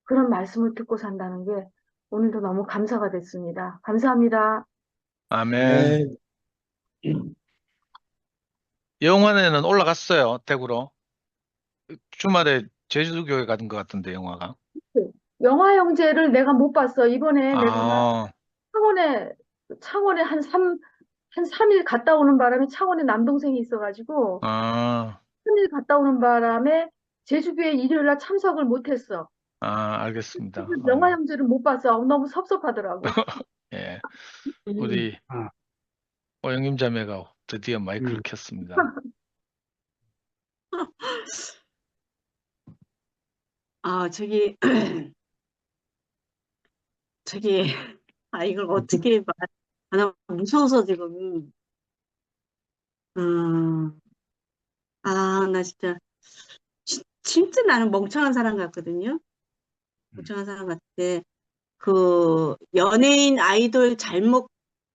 그런 말씀을 듣고 산다는 게 오늘도 너무 감사가 됐습니다. 감사합니다. 아멘. 네. 영화에는 올라갔어요, 대구로. 주말에 제주도교회 가는 것 같은데, 영화가. 영화 형제를 내가 못 봤어. 이번에 내가 아, 창원에 한 3일 갔다 오는 바람에 창원에 남동생이 있어가지고 아, 3일 갔다 오는 바람에 제주교회 일요일 날 참석을 못했어. 알겠습니다. 그래서 영화 형제를 못 봤어. 너무 섭섭하더라고. 예. 음. 우리 아. 오영임 자매가 드디어 마이크를 음. 켰습니다. 저기, 저기, 이걸 어떻게 나 무서워서 지금, 음, 나 진짜, 진짜 나는 멍청한 사람 같거든요. 멍청한 사람 같은데, 연예인 아이돌 잘못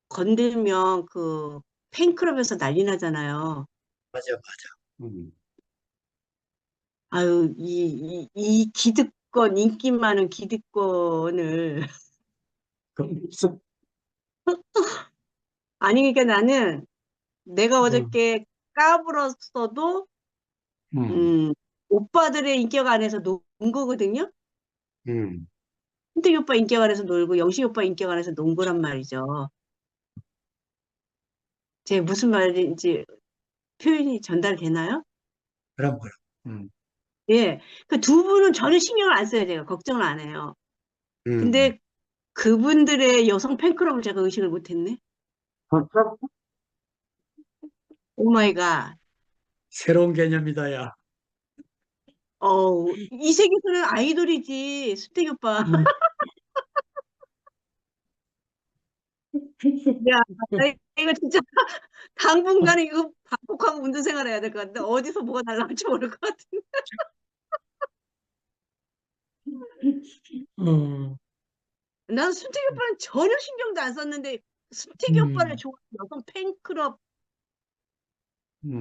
건들면 팬클럽에서 난리 나잖아요. 맞아, 맞아. 아유, 이 기득권, 인기 많은 기득권을. 그럼 아니, 그러니까 나는 내가 음. 어저께 까불었어도 음. 오빠들의 인격 안에서 논 거거든요. 음. hunter 오빠 인격 안에서 놀고 영식 오빠 인격 안에서 논 거란 말이죠. 제 무슨 말인지 표현이 전달되나요? 그럼. 예, 그 두 분은 전혀 신경을 안 써요. 제가 걱정을 안 해요. 음. 근데 그분들의 여성 팬클럽을 제가 의식을 못했네. 오 마이 갓. 새로운 개념이다, 야. 이 세계에서는 아이돌이지, 수택이 오빠. 야, 이거 진짜 당분간은 이거 반복하고 운동생활 해야 될 것 같은데 어디서 뭐가 날라올지 모를 것 같은데. 난 순택이 오빠는 전혀 신경도 안 썼는데 순택이 오빠를 좋아하는 여성 팬클럽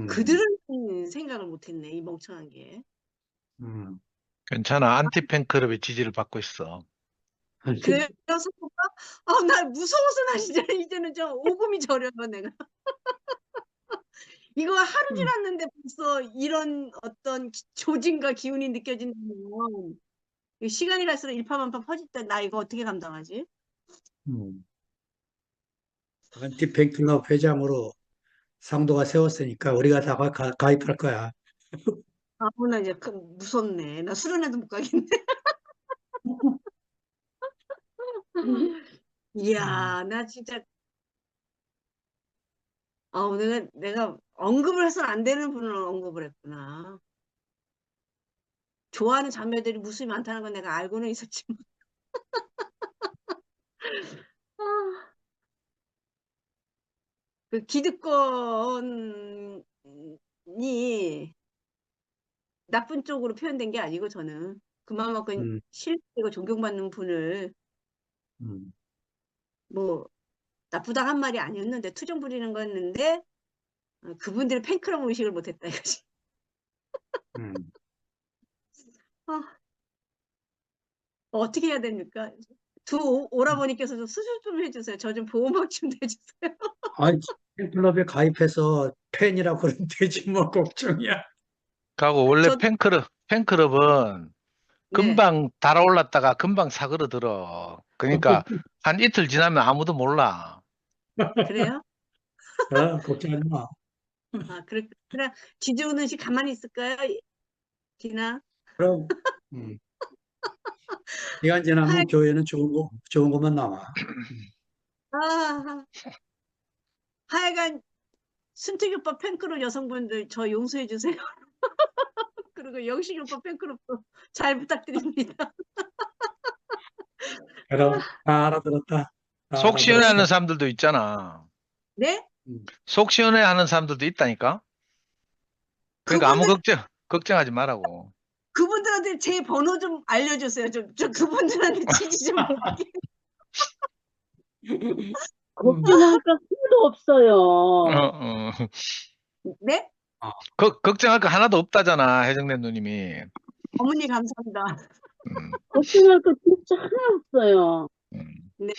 그들은 생각을 못했네. 이 멍청한 게. 괜찮아. 안티 팬클럽의 지지를 받고 있어. 그래서 오빠 나 무서워서 나 진짜 이제는 좀 오금이 저려요 내가. 이거 하루 지났는데 벌써 이런 어떤 조짐과 기운이 느껴진다면 시간이 갈수록 일파만파 퍼질 때 나 이거 어떻게 감당하지? 안티 팬클럽 회장으로 상도가 세웠으니까 우리가 다 가입할 거야. 나 이제 무섭네. 나 수련회도 못 가겠네. 이야, 나 진짜 내가 언급을 해서는 안 되는 분을 언급을 했구나. 좋아하는 자매들이 무수히 많다는 건 내가 알고는 있었지만. 그 기득권이 나쁜 쪽으로 표현된 게 아니고 저는 그만큼 신뢰되고 존경받는 분을 뭐 나쁘다 한 말이 아니었는데 투정 부리는 거였는데 그분들이 팬클럽 의식을 못했다 이거지. 어떻게 해야 됩니까? 두 오라버니께서 좀 수술 좀 해주세요. 저 좀 보호막 좀 해주세요. 아니, 팬클럽에 가입해서 팬이라고 그러면 되지 뭐 걱정이야. 그리고 원래 저- 팬클럽은 네. 금방 달아올랐다가 금방 사그러들어. 그러니까 한 이틀 지나면 아무도 몰라. 그래요? 걱정하지 마. 그래 지지우는 씨 가만히 있을까요? 디나? 그럼 시간 지나면 교회는 좋은 것만 남아. 하여간 순택이 오빠 팬클럽 여성분들 저 용서해 주세요. 그리고 영식이 오빠 팬클럽도 잘 부탁드립니다. 그럼 다 알아들었다. 다 속 시원해하는 알아들었어. 사람들도 있잖아. 네? 속 시원해하는 사람들도 있다니까. 그러니까 아무 걱정하지 말라고. 그분들한테 제 번호 좀 알려주세요. 저 그분들한테 지지 좀 할게. 걱정할 거 하나도 없어요. 네? 걱정할 거 하나도 없다잖아, 혜정래 누님이. 어머니 감사합니다. 걱정할 거 진짜 하나 없어요. 네.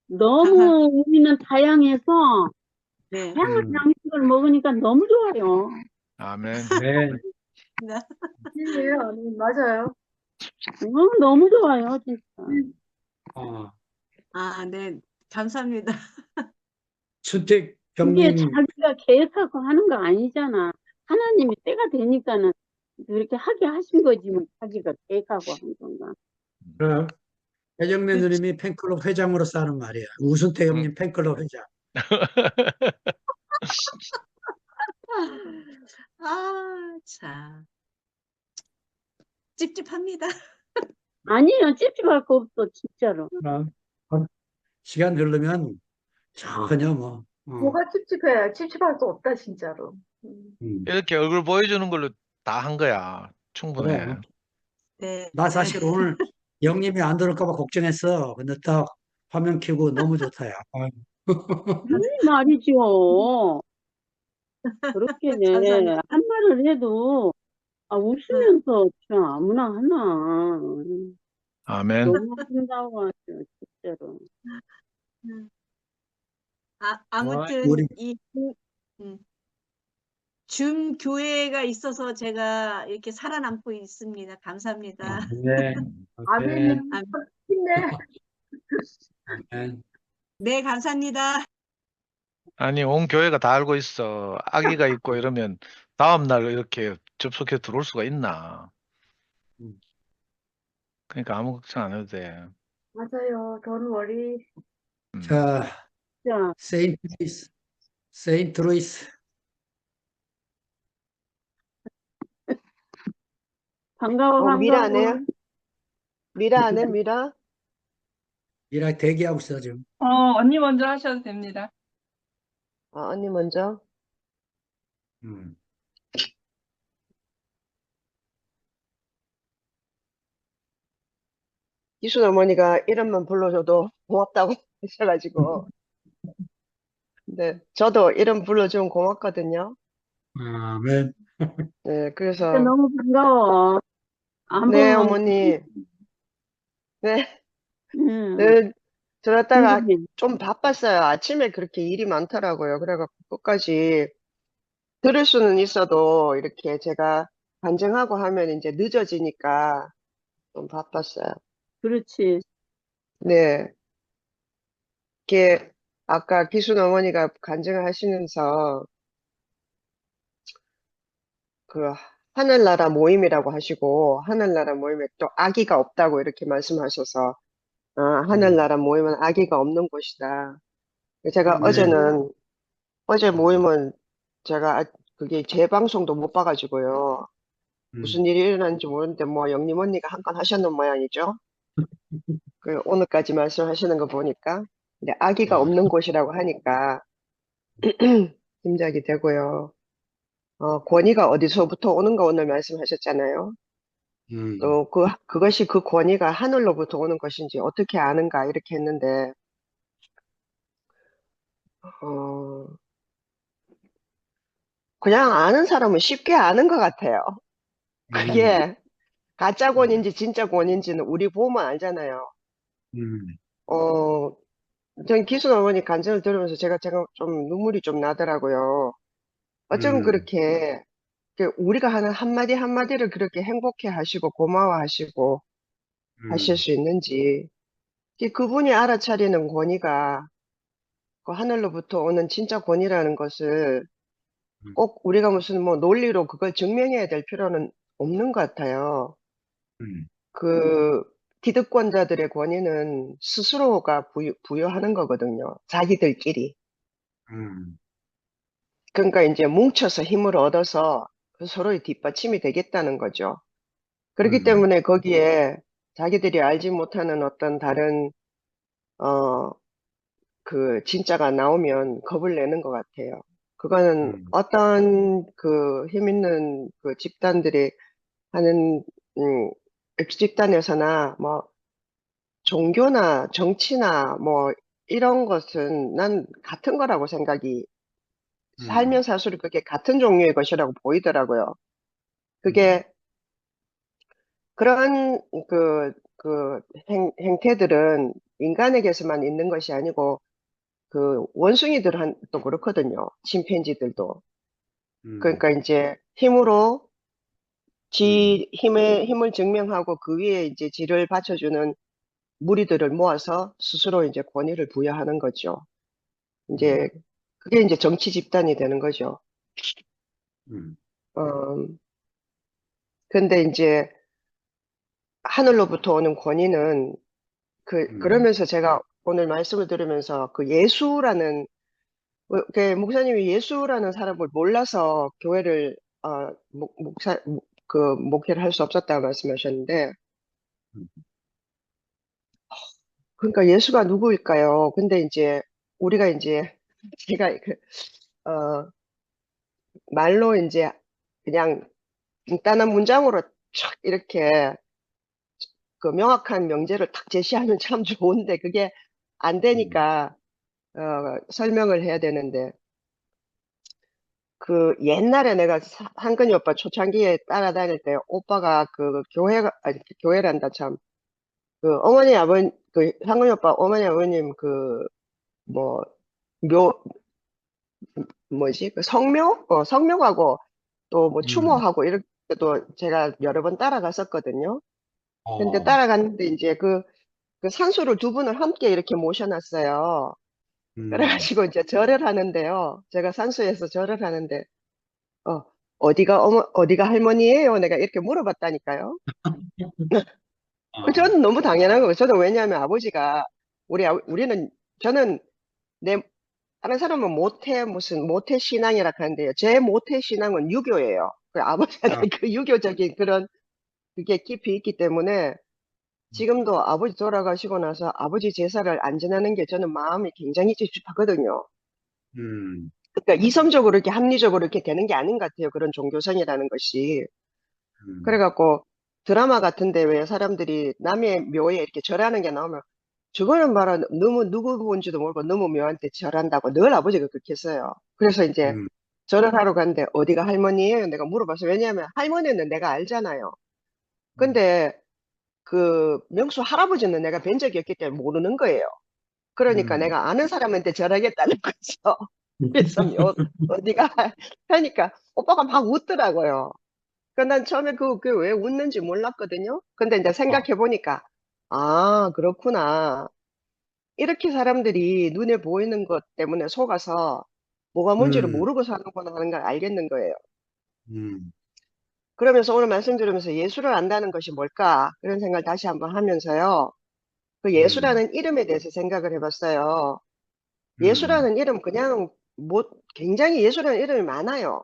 너무 우리는 다양해서 네. 다양한 양식을 먹으니까 너무 좋아요. 아멘. 네. 네, 맞아요. 너무 좋아요, 진짜. 네. 감사합니다. 순택 이게 형님, 자기가 계획하고 하는 거 아니잖아. 하나님이 때가 되니까는 그렇게 하게 하신 거지, 뭐 자기가 계획하고 한 건가. 혜정래 누님이 팬클럽 회장으로서 하는 말이야. 우순택 형님 팬클럽 회장. 참. 찝찝합니다. 아니에요, 찝찝할 거 없어, 진짜로. 시간 흐르면 전혀 뭐. 뭐가 찝찝해. 찝찝할 거 없다, 진짜로. 이렇게 얼굴 보여주는 걸로 다 한 거야. 충분해. 그래. 네. 나 사실 오늘 영님이 안 들을까 봐 걱정했어. 근데 딱 화면 켜고 너무 좋다, 야. 말이죠. 그렇게 감사합니다. 한 말을 해도 웃으면서 참 아무나 하나. 아멘. 너무 아름다워하죠, 진짜로. 아무튼 우리- 이 줌 교회가 있어서 제가 이렇게 살아남고 있습니다. 감사합니다. 네. 아멘. 힘내. 네. 네, 감사합니다. 아니, 온 교회가 다 알고 있어. 아기가 있고 이러면 다음날 이렇게 접속해 들어올 수가 있나. 그러니까 아무 걱정 안 해도 돼. 맞아요. Don't worry. 자, 자, 세인트 루이스. 반가워, 미라 안 반가워. 해요? 미라 안 해? 미라? 이라 대기하고 있어, 지금. 언니 먼저 하셔도 됩니다. 언니 먼저. 기순 어머니가 이름만 불러줘도 고맙다고 하셔가지고. 근데 저도 이름 불러주면 고맙거든요. 아멘. 네, 진짜 그래서, 너무 반가워. 안 네, 보면 어머니. 네, 응, 늘 들었다가 궁금해. 좀 바빴어요. 아침에 그렇게 일이 많더라고요. 그래갖고 끝까지 들을 수는 있어도 이렇게 제가 간증하고 하면 이제 늦어지니까 좀 바빴어요. 그렇지. 네. 이렇게 아까 기순 어머니가 간증을 하시면서 그 하늘나라 모임이라고 하시고 하늘나라 모임에 또 아기가 없다고 이렇게 말씀하셔서 하늘나라 모임은 아기가 없는 곳이다. 제가 네. 어제 모임은 제가 그게 재방송도 못 봐가지고요. 음. 무슨 일이 일어났는지 모르는데 뭐 영림 언니가 한 건 하셨는 모양이죠. 그 오늘까지 말씀하시는 거 보니까 근데 아기가 아, 없는 곳이라고 하니까 짐작이 되고요. 권위가 어디서부터 오는가 오늘 말씀하셨잖아요. 음. 또 그것이 그 권위가 하늘로부터 오는 것인지 어떻게 아는가 이렇게 했는데 어, 그냥 아는 사람은 쉽게 아는 것 같아요. 음. 그게 가짜 권인지 진짜 권인지는 우리 보면 알잖아요. 음. 어, 전 기순 어머니 간증을 들으면서 제가 좀 눈물이 좀 나더라고요. 어쩜 음. 그렇게 우리가 하는 한마디 한마디를 그렇게 행복해 하시고 고마워하시고 하실 음. 수 있는지 그분이 알아차리는 권위가 그 하늘로부터 오는 진짜 권위라는 것을 음. 꼭 우리가 무슨 뭐 논리로 그걸 증명해야 될 필요는 없는 것 같아요. 음. 그 기득권자들의 권위는 스스로가 부여하는 거거든요. 자기들끼리. 음. 그러니까 이제 뭉쳐서 힘을 얻어서 서로의 뒷받침이 되겠다는 거죠. 그렇기 음. 때문에 거기에 자기들이 알지 못하는 어떤 다른 어 그 진짜가 나오면 겁을 내는 것 같아요. 그거는 음. 어떤 그 힘 있는 그 집단들이 하는 집단에서나 뭐 종교나 정치나 뭐 이런 것은 난 같은 거라고 생각이 음. 살면 살수록 그게 같은 종류의 것이라고 보이더라고요. 음. 그게 그런 행태들은 인간에게서만 있는 것이 아니고 그 원숭이들도 그렇거든요. 침팬지들도. 음. 그러니까 이제 힘으로 음. 힘을 증명하고 그 위에 이제 지를 받쳐주는 무리들을 모아서 스스로 이제 권위를 부여하는 거죠. 음. 이제 그게 이제 정치 집단이 되는 거죠. 음. 어, 근데 이제 하늘로부터 오는 권위는 음. 그러면서 제가 오늘 말씀을 들으면서 그 예수라는 목사님이 예수라는 사람을 몰라서 교회를 목회를 할 수 없었다고 말씀하셨는데 음. 그러니까 예수가 누구일까요? 근데 이제 우리가 이제 제가 말로 이제 그냥 간단한 문장으로 촥 이렇게 그 명확한 명제를 탁 제시하면 참 좋은데 그게 안 음. 되니까 설명을 해야 되는데 그 옛날에 내가 한근이 오빠 초창기에 따라다닐 때 오빠가 그 교회가 아니 교회란다 참 그 어머니 아버님 그 한근이 오빠 어머니 아버님 그 뭐 묘 뭐지 그 성묘 성묘하고 또 뭐 음. 추모하고 이렇게 도 제가 여러 번 따라갔었거든요. 근데 어. 따라갔는데 이제 그 산소를 두 분을 함께 이렇게 모셔놨어요. 음. 그래가지고 이제 절을 하는데요. 제가 산소에서 절을 하는데 어 어디가 할머니예요? 내가 이렇게 물어봤다니까요. 아. 저는 너무 당연한 거예요. 저는 왜냐하면 아버지가 우리는 저는 내 다른 사람은 무슨 모태 신앙이라 하는데요. 제 모태 신앙은 유교예요. 그 아버지한테 아. 그 유교적인 그런 그게 깊이 있기 때문에 지금도 아버지 돌아가시고 나서 아버지 제사를 안 지내는 게 저는 마음이 굉장히 찝찝하거든요. 음. 그러니까 이성적으로 이렇게 합리적으로 이렇게 되는 게 아닌 것 같아요. 그런 종교성이라는 것이. 음. 그래갖고 드라마 같은데 왜 사람들이 남의 묘에 이렇게 절하는 게 나오면 저거는 말아 너무 누구 본지도 모르고 너무 묘한테 절한다고 늘 아버지가 그렇게 했어요. 그래서 이제 음, 절을 하러 갔는데 어디가 할머니예요? 내가 물어봤어요. 왜냐하면 할머니는 내가 알잖아요. 근데 그 명수 할아버지는 내가 뵌 적이 없기 때문에 모르는 거예요. 그러니까 음. 내가 아는 사람한테 절하겠다는 거죠. 그래서 어디가 하니까 오빠가 막 웃더라고요. 난 처음에 그게 왜 웃는지 몰랐거든요. 근데 이제 아, 생각해 보니까, 아, 그렇구나. 이렇게 사람들이 눈에 보이는 것 때문에 속아서 뭐가 뭔지를 음, 모르고 사는구나 하는 걸 알겠는 거예요. 음, 그러면서 오늘 말씀 들으면서 예수를 안다는 것이 뭘까? 그런 생각을 다시 한번 하면서요. 그 음, 예수라는 이름에 대해서 생각을 해봤어요. 음, 예수라는 이름 그냥 뭐 굉장히 예수라는 이름이 많아요.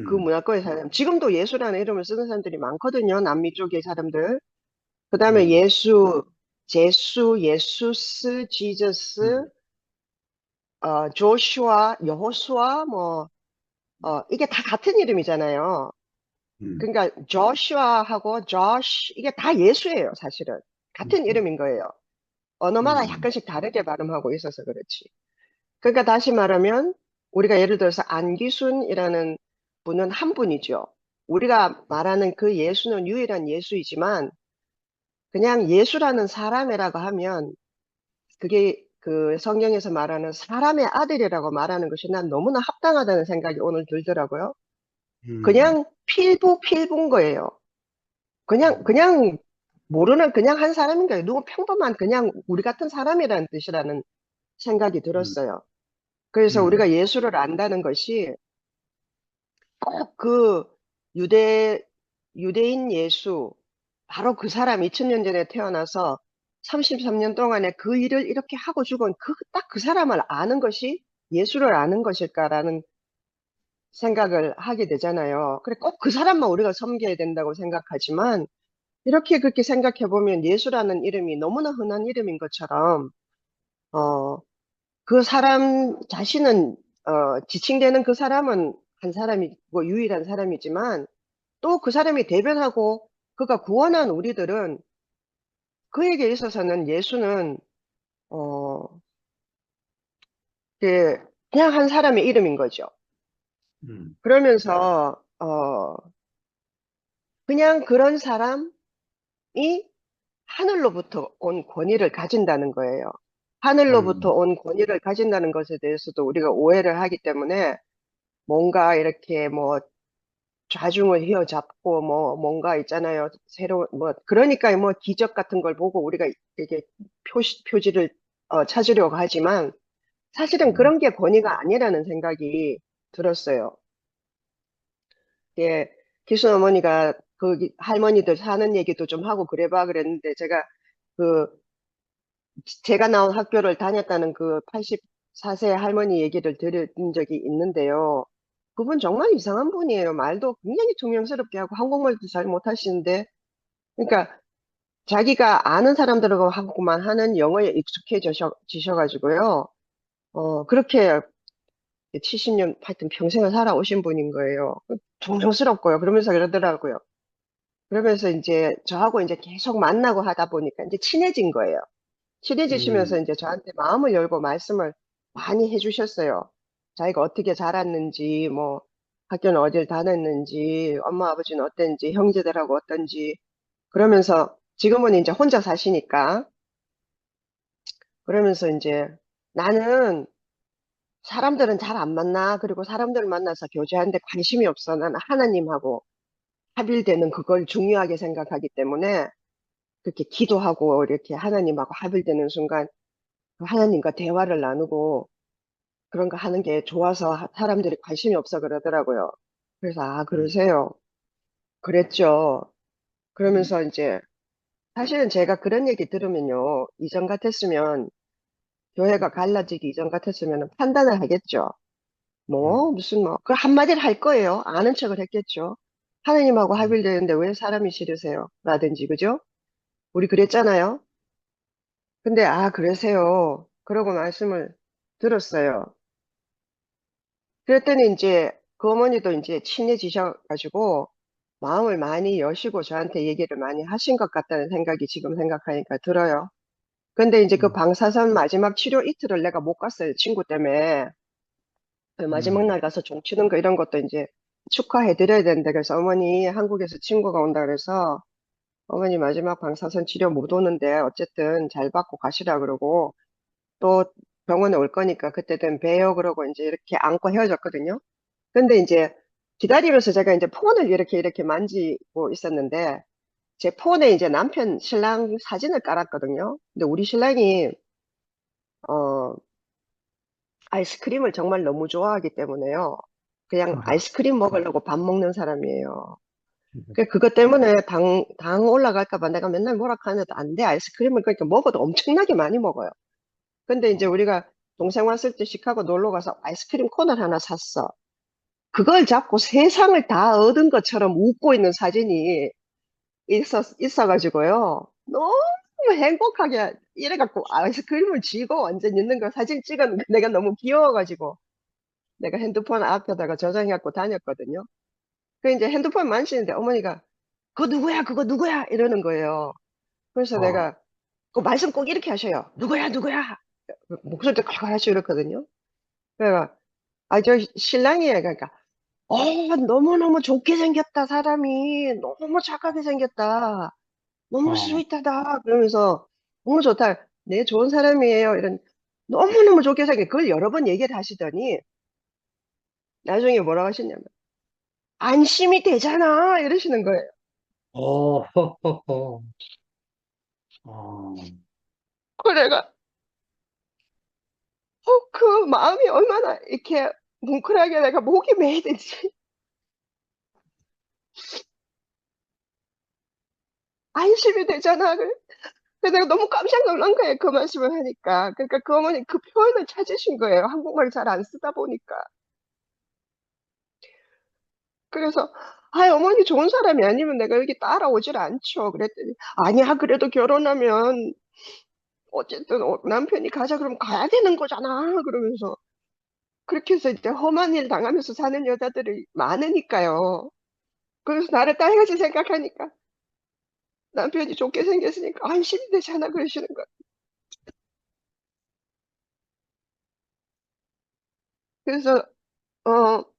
그 음, 문화권의 사람. 지금도 예수라는 이름을 쓰는 사람들이 많거든요. 남미 쪽의 사람들. 그 다음에 음, 예수, 제수, 예수스, 지저스, 음, 조슈아, 여호수아, 이게 다 같은 이름이잖아요. 음, 그러니까 조슈아하고 조시, 이게 다 예수예요, 사실은. 같은 음, 이름인 거예요. 언어마다 음, 약간씩 다르게 발음하고 있어서 그렇지. 그러니까 다시 말하면 우리가 예를 들어서 안기순이라는 분은 한 분이죠. 우리가 말하는 그 예수는 유일한 예수이지만 그냥 예수라는 사람이라고 하면 그게 그 성경에서 말하는 사람의 아들이라고 말하는 것이 난 너무나 합당하다는 생각이 오늘 들더라고요. 음, 그냥 필부인 거예요. 그냥 모르는 그냥 한 사람인 거예요. 누구 평범한 그냥 우리 같은 사람이라는 뜻이라는 생각이 음, 들었어요. 그래서 음, 우리가 예수를 안다는 것이 꼭 그 유대, 유대인 예수, 바로 그 사람 2000년 전에 태어나서 33년 동안에 그 일을 이렇게 하고 죽은 딱 그 사람을 아는 것이 예수를 아는 것일까라는 생각을 하게 되잖아요. 그래, 꼭 그 사람만 우리가 섬겨야 된다고 생각하지만, 이렇게 그렇게 생각해 보면 예수라는 이름이 너무나 흔한 이름인 것처럼, 어, 그 사람 자신은, 지칭되는 그 사람은 한 사람이고 유일한 사람이지만, 또 그 사람이 대변하고 그가 구원한 우리들은 그에게 있어서는 예수는 어, 그 그냥 한 사람의 이름인 거죠. 음, 그러면서 그냥 그런 사람이 하늘로부터 온 권위를 가진다는 거예요. 하늘로부터 음, 온 권위를 가진다는 것에 대해서도 우리가 오해를 하기 때문에 뭔가 이렇게 뭐 좌중을 휘어잡고 뭐 뭔가 있잖아요. 새로운 뭐 그러니까 뭐 기적 같은 걸 보고 우리가 이게 표지를 찾으려고 하지만 사실은 음, 그런 게 권위가 아니라는 생각이 들었어요. 예, 기순 어머니가 그 할머니들 사는 얘기도 좀 하고 그래봐 그랬는데 그 제가 나온 학교를 다녔다는 그 84세 할머니 얘기를 들은 적이 있는데요. 그분 정말 이상한 분이에요. 말도 굉장히 퉁명스럽게 하고 한국말도 잘 못하시는데, 그러니까 자기가 아는 사람들하고만 하는 영어에 익숙해지셔가지고요. 그렇게 70년, 하여튼 평생을 살아오신 분인 거예요. 존경스럽고요. 그러면서 그러더라고요. 그러면서 이제 저하고 이제 계속 만나고 하다 보니까 이제 친해진 거예요. 친해지시면서 음, 이제 저한테 마음을 열고 말씀을 많이 해주셨어요. 자기가 어떻게 자랐는지, 뭐, 학교는 어딜 다녔는지, 엄마 아버지는 어땠는지, 형제들하고 어떤지, 그러면서 지금은 이제 혼자 사시니까, 그러면서 이제 나는 사람들은 잘 안 만나. 그리고 사람들 만나서 교제하는데 관심이 없어. 나는 하나님하고 합일되는 그걸 중요하게 생각하기 때문에 그렇게 기도하고 이렇게 하나님하고 합일되는 순간 그 하나님과 대화를 나누고 그런 거 하는 게 좋아서 사람들이 관심이 없어 그러더라고요. 그래서, 아, 음, 그러세요. 그랬죠. 그러면서 이제 사실은 제가 그런 얘기 들으면요. 이전 같았으면 교회가 갈라지기 이전 같았으면 판단을 하겠죠. 음, 무슨 그 한마디를 할 거예요. 아는 척을 했겠죠. 하느님하고 음, 합일되는데 왜 사람이 싫으세요? 라든지, 그죠? 우리 그랬잖아요. 근데, 아, 그러세요. 그러고 말씀을 들었어요. 그랬더니 이제 그 어머니도 이제 친해지셔가지고, 마음을 많이 여시고 저한테 얘기를 많이 하신 것 같다는 생각이 지금 생각하니까 들어요. 근데 이제 그 음, 방사선 마지막 치료 이틀을 내가 못 갔어요. 친구 때문에. 그 마지막 날 가서 종 치는 거 이런 것도 이제 축하해 드려야 되는데, 그래서 어머니 한국에서 친구가 온다 그래서 어머니 마지막 방사선 치료 못 오는데 어쨌든 잘 받고 가시라 그러고, 또 병원에 올 거니까 그때는 봬요 그러고 이제 이렇게 안고 헤어졌거든요. 근데 이제 기다리면서 제가 이제 폰을 이렇게 만지고 있었는데, 제 폰에 이제 남편 신랑 사진을 깔았거든요. 근데 우리 신랑이 어 아이스크림을 정말 너무 좋아하기 때문에요. 그냥 아하. 아이스크림 먹으려고 밥 먹는 사람이에요. 그것 때문에 당 올라갈까 봐 내가 맨날 뭐라 하는데도 안 돼. 아이스크림을 그렇게 먹어도 엄청나게 많이 먹어요. 근데 이제 우리가 동생 왔을 때 시카고 놀러 가서 아이스크림 코너를 하나 샀어. 그걸 잡고 세상을 다 얻은 것처럼 웃고 있는 사진이 있어가지고요. 너무 행복하게 이래갖고 아이스크림을 쥐고 완전 있는 거 사진 찍었는데 내가 너무 귀여워가지고 내가 핸드폰 앞에다가 저장해갖고 다녔거든요. 그 이제 핸드폰 만지는데 어머니가 그거 누구야? 그거 누구야? 이러는 거예요. 그래서 어, 내가 그 말씀 꼭 이렇게 하셔요. 누구야? 누구야? 목소리도 칼칼하시고 이렇거든요. 그래가 저 신랑이에요. 그러니까 너무너무 좋게 생겼다. 사람이 너무 착하게 생겼다. 너무 어, 스윗하다. 그러면서 너무 좋다. 네, 좋은 사람이에요. 이런 너무너무 좋게 생겨. 그걸 여러 번 얘기를 하시더니 나중에 뭐라고 하셨냐면 안심이 되잖아. 이러시는 거예요. 허허허. 어, 그래가 그 마음이 얼마나 이렇게 뭉클하게 내가 목이 메이든지 안심이 되잖아. 그래. 그래서 내가 너무 깜짝 놀란 거예요. 그 말씀을 하니까. 그러니까 그 어머니 그 표현을 찾으신 거예요. 한국말 잘 안 쓰다 보니까. 그래서 어머니 좋은 사람이 아니면 내가 여기 따라오질 않죠. 그랬더니 아니야 그래도 결혼하면 어쨌든 남편이 가자 그러면 가야 되는 거잖아. 그러면서 그렇게 해서 이제 험한 일 당하면서 사는 여자들이 많으니까요. 그래서 나를 딸같이 생각하니까 남편이 좋게 생겼으니까 안심이 되잖아 그러시는 거예요. 그래서 어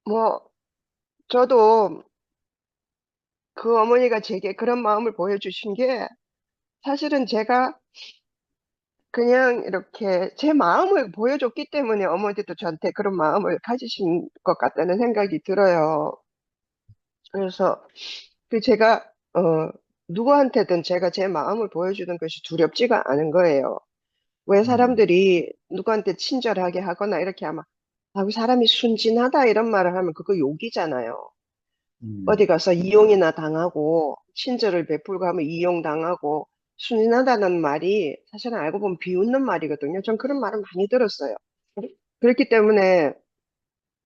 뭐 저도 그 어머니가 제게 그런 마음을 보여주신 게 사실은 제가 그냥 이렇게 제 마음을 보여줬기 때문에 어머니도 저한테 그런 마음을 가지신 것 같다는 생각이 들어요. 그래서 제가 누구한테든 제가 제 마음을 보여주는 것이 두렵지가 않은 거예요. 왜 음, 사람들이 누구한테 친절하게 하거나 이렇게 하면 그 사람이 순진하다 이런 말을 하면 그거 욕이잖아요. 음, 어디 가서 이용이나 당하고 친절을 베풀고 하면 이용당하고 순진하다는 말이 사실은 알고 보면 비웃는 말이거든요. 전 그런 말을 많이 들었어요. 그렇기 때문에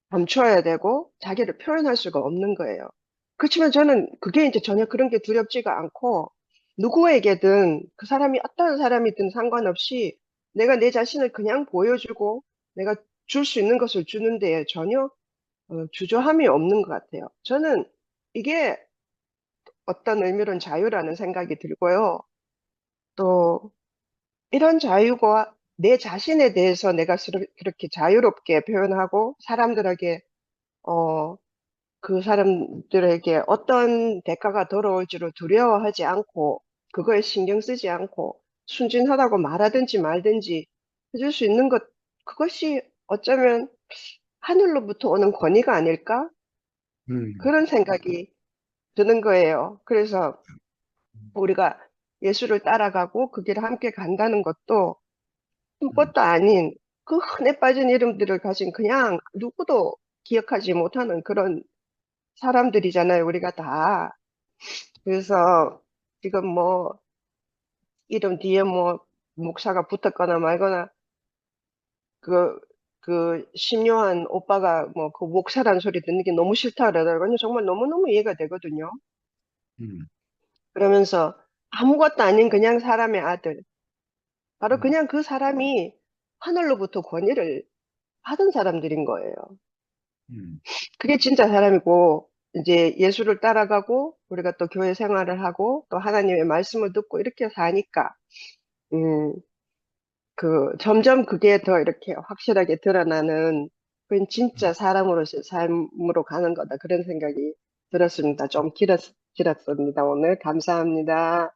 감춰야 되고 자기를 표현할 수가 없는 거예요. 그렇지만 저는 그게 이제 전혀 그런 게 두렵지가 않고 누구에게든 그 사람이 어떤 사람이든 상관없이 내가 내 자신을 그냥 보여주고 내가 줄 수 있는 것을 주는데 전혀 주저함이 없는 것 같아요. 저는 이게 어떤 의미로는 자유라는 생각이 들고요. 또 이런 자유가 내 자신에 대해서 내가 그렇게 자유롭게 표현하고 사람들에게 어, 그 사람들에게 어떤 대가가 돌아올지를 두려워하지 않고 그거에 신경 쓰지 않고 순진하다고 말하든지 말든지 해줄 수 있는 것 그것이 어쩌면 하늘로부터 오는 권위가 아닐까? 음, 그런 생각이 드는 거예요. 그래서 우리가 예수를 따라가고 그 길을 함께 간다는 것도 음, 것도 아닌 그 흔해 빠진 이름들을 가진 그냥 누구도 기억하지 못하는 그런 사람들이잖아요, 우리가 다. 그래서 지금 뭐 이름 뒤에 뭐 목사가 붙었거나 말거나 그, 심요한 오빠가 뭐 그 목사라는 소리 듣는 게 너무 싫다 그러더라고요. 정말 너무너무 이해가 되거든요. 음, 그러면서 아무것도 아닌 그냥 사람의 아들. 바로 음, 그냥 그 사람이 하늘로부터 권위를 받은 사람들인 거예요. 음, 그게 진짜 사람이고, 이제 예수를 따라가고 우리가 또 교회 생활을 하고 또 하나님의 말씀을 듣고 이렇게 사니까 음, 점점 그게 더 이렇게 확실하게 드러나는 그건 진짜 사람으로서의 삶으로 가는 거다. 그런 생각이 들었습니다. 좀 길었습니다. 오늘 감사합니다.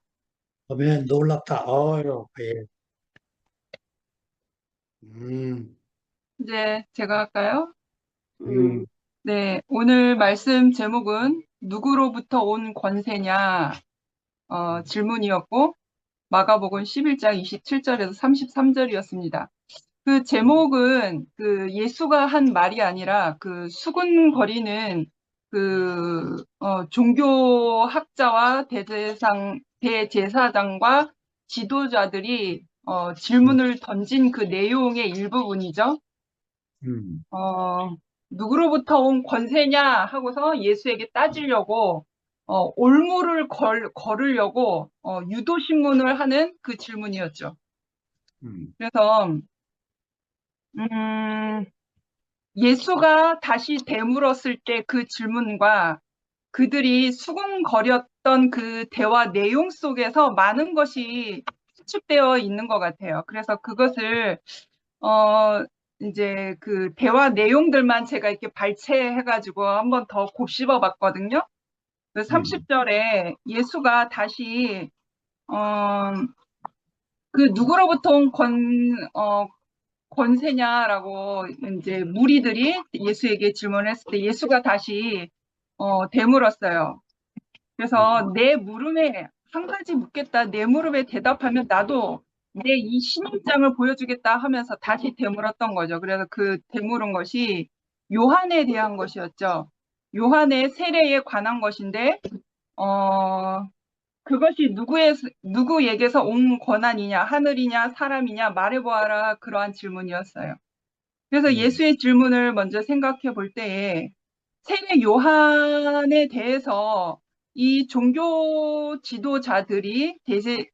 보면 놀랍다. 어유, 예. 음, 이제 제가 할까요? 음, 네, 오늘 말씀 제목은 누구로부터 온 권세냐 질문이었고 마가복음 11장 27절에서 33절이었습니다. 그 제목은 그 예수가 한 말이 아니라 그 수군거리는 종교학자와 대제사장과 지도자들이 질문을 던진 그 내용의 일부분이죠. 음, 누구로부터 온 권세냐 하고서 예수에게 따지려고 올무를 걸으려고 유도신문을 하는 그 질문이었죠. 그래서 예수가 다시 되물었을 때 그 질문과 그들이 수군거렸던 그 대화 내용 속에서 많은 것이 수축되어 있는 것 같아요. 그래서 그것을 이제 그 대화 내용들만 제가 이렇게 발췌해가지고 한번 더 곱씹어 봤거든요. 그 30절에 예수가 다시 그 누구로부터 온 권세냐라고 이제 무리들이 예수에게 질문했을 때 예수가 다시 되물었어요. 그래서 내 물음에 한 가지 묻겠다. 내 물음에 대답하면 나도 내 이 신임장을 보여주겠다 하면서 다시 되물었던 거죠. 그래서 그 되물은 것이 요한에 대한 것이었죠. 요한의 세례에 관한 것인데 그것이 누구에게서 온 권한이냐, 하늘이냐, 사람이냐 말해보아라 그러한 질문이었어요. 그래서 예수의 질문을 먼저 생각해 볼 때에 세례 요한에 대해서 이 종교 지도자들이